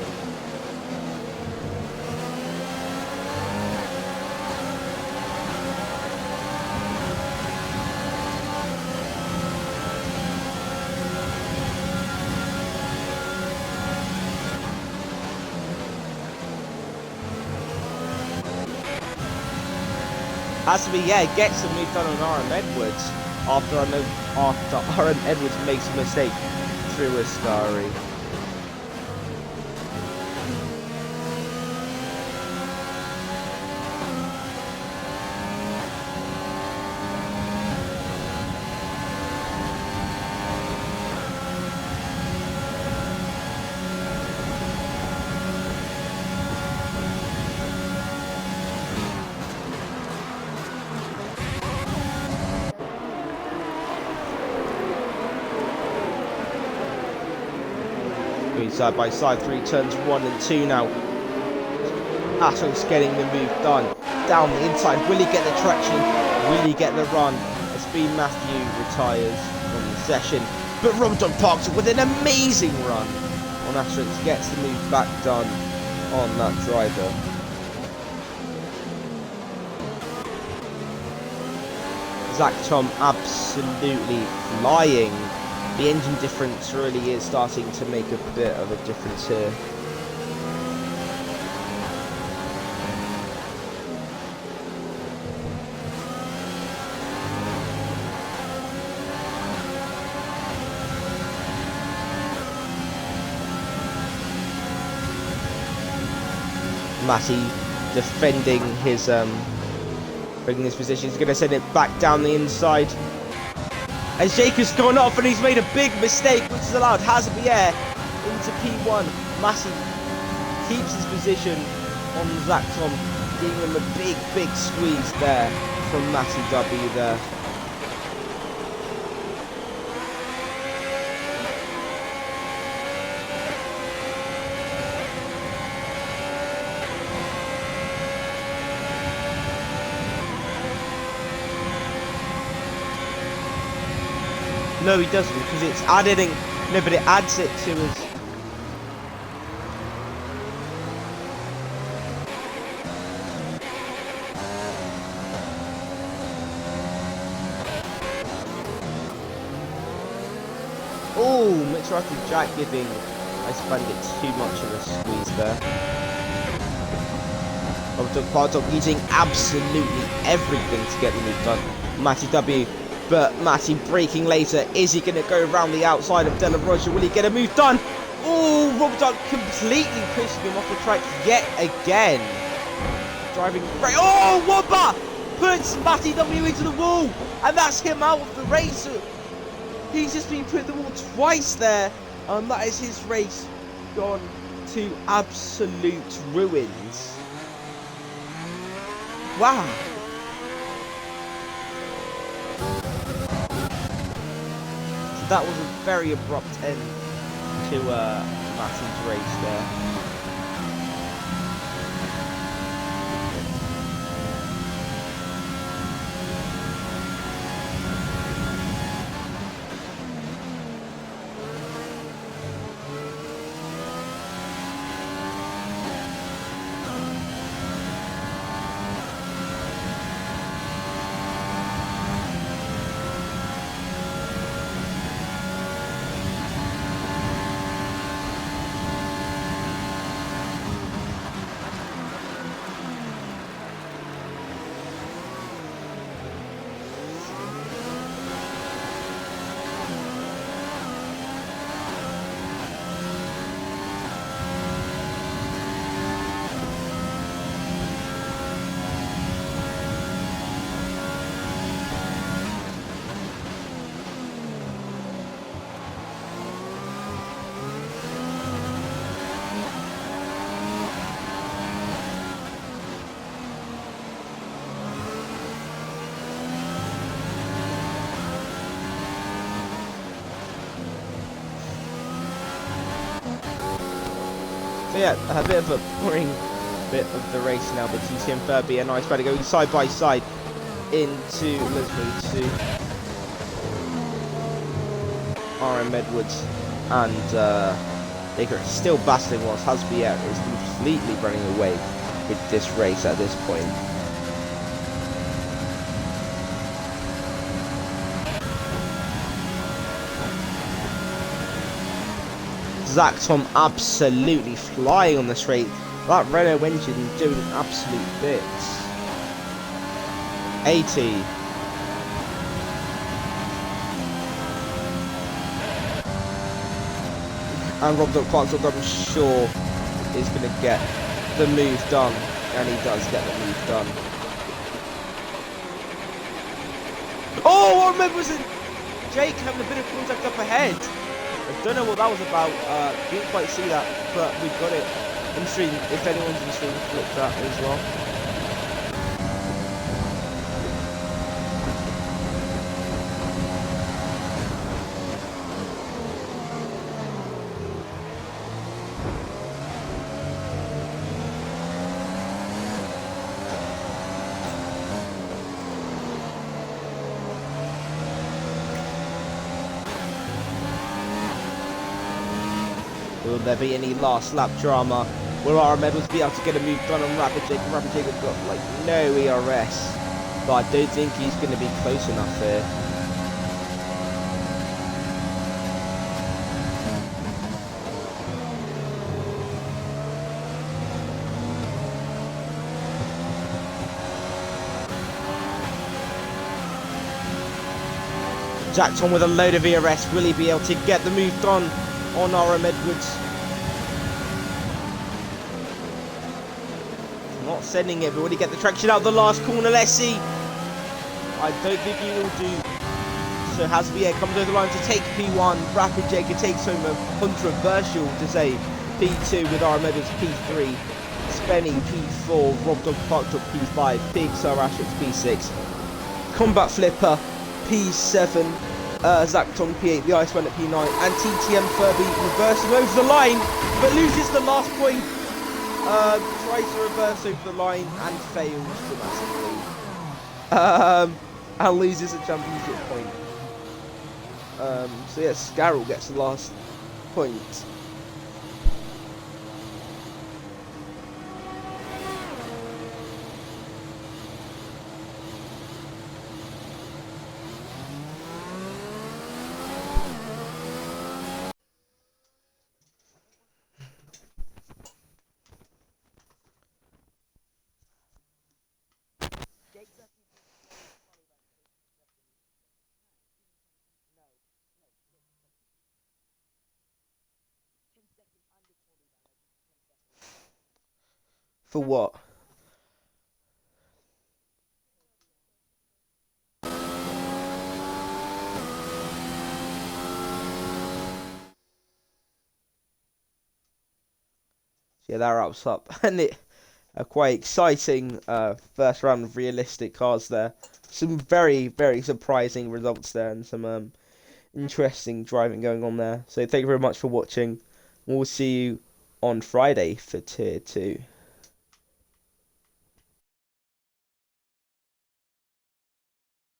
Has to be, gets some move done on RM Edwards after RM Edwards makes a mistake through Ascari. Side by side, 3 turns 1 and 2 now. Atom's getting the move done. Down the inside, will he get the traction? Will he get the run? As Speed Matthew retires from the session. But Robinson parks with an amazing run on Asterix, gets the move back done on that driver. Zach Tom absolutely flying. The engine difference really is starting to make a bit of a difference here. Matty defending his bringing his position. He's going to send it back down the inside. As Jacob's gone off and he's made a big mistake, which has allowed Hazard-Pierre into P1. Massey keeps his position on Zacton, giving him a big squeeze there from Matty W there. No, he doesn't, because it's adding. No, but it adds it to his. Oh, Mitchell Jack giving Ice Bandit too much of a squeeze there. Partok using absolutely everything to get the move done. Matty W. But Matty braking later. Is he going to go around the outside of Della Roger? Will he get a move done? Oh, Rob Duck completely pushing him off the track yet again. Driving great. Oh, Wobba puts Matty W into the wall. And that's him out of the race. He's just been put in the wall twice there. That is his race gone to absolute ruins. Wow. That was a very abrupt end to Matty's race there. So yeah, a bit of a boring bit of the race now, but TT and Furby and Ice Bandit going side by side into Lisbon to RM Edwards and Baker is still battling whilst Hasbier is completely running away with this race at this point. Zactom absolutely flying on the straight. That Renault engine doing absolute bits. 80. And Rob Clark's I'm sure is going to get the move done. And he does get the move done. Oh, I remember Jake having a bit of contact up ahead. I don't know what that was about, didn't quite see that, but we've got it in stream, if anyone's in stream, flip that as well. Will there be any last lap drama? Will RM Edwards be able to get a move done on Rapid Jacob? Rapid Jacob got like no ERS, but I don't think he's going to be close enough here. Jackson with a load of ERS. Will he be able to get the move done on RM Edwards? Not sending it, but will he get the traction out the last corner? Let's see. I don't think he will do. So Hasbier comes over the line to take P1. Rapid Jager takes home a controversial to say P2 with Arameda's P3. Spenny P4, Rob Dog Park Dog P5, Big Sir Ashrix P6, Combat Flipper P7, Zacton P8, the Ice One at P9, and TTM Furby reversing over the line, but loses the last point. Tries to reverse over the line and fails dramatically. And loses a championship point. So yeah, Scarrow gets the last point. For what? Yeah, that wraps up and a quite exciting first round of realistic cars there. Some very, very surprising results there and some interesting driving going on there. So thank you very much for watching. We'll see you on Friday for Tier 2.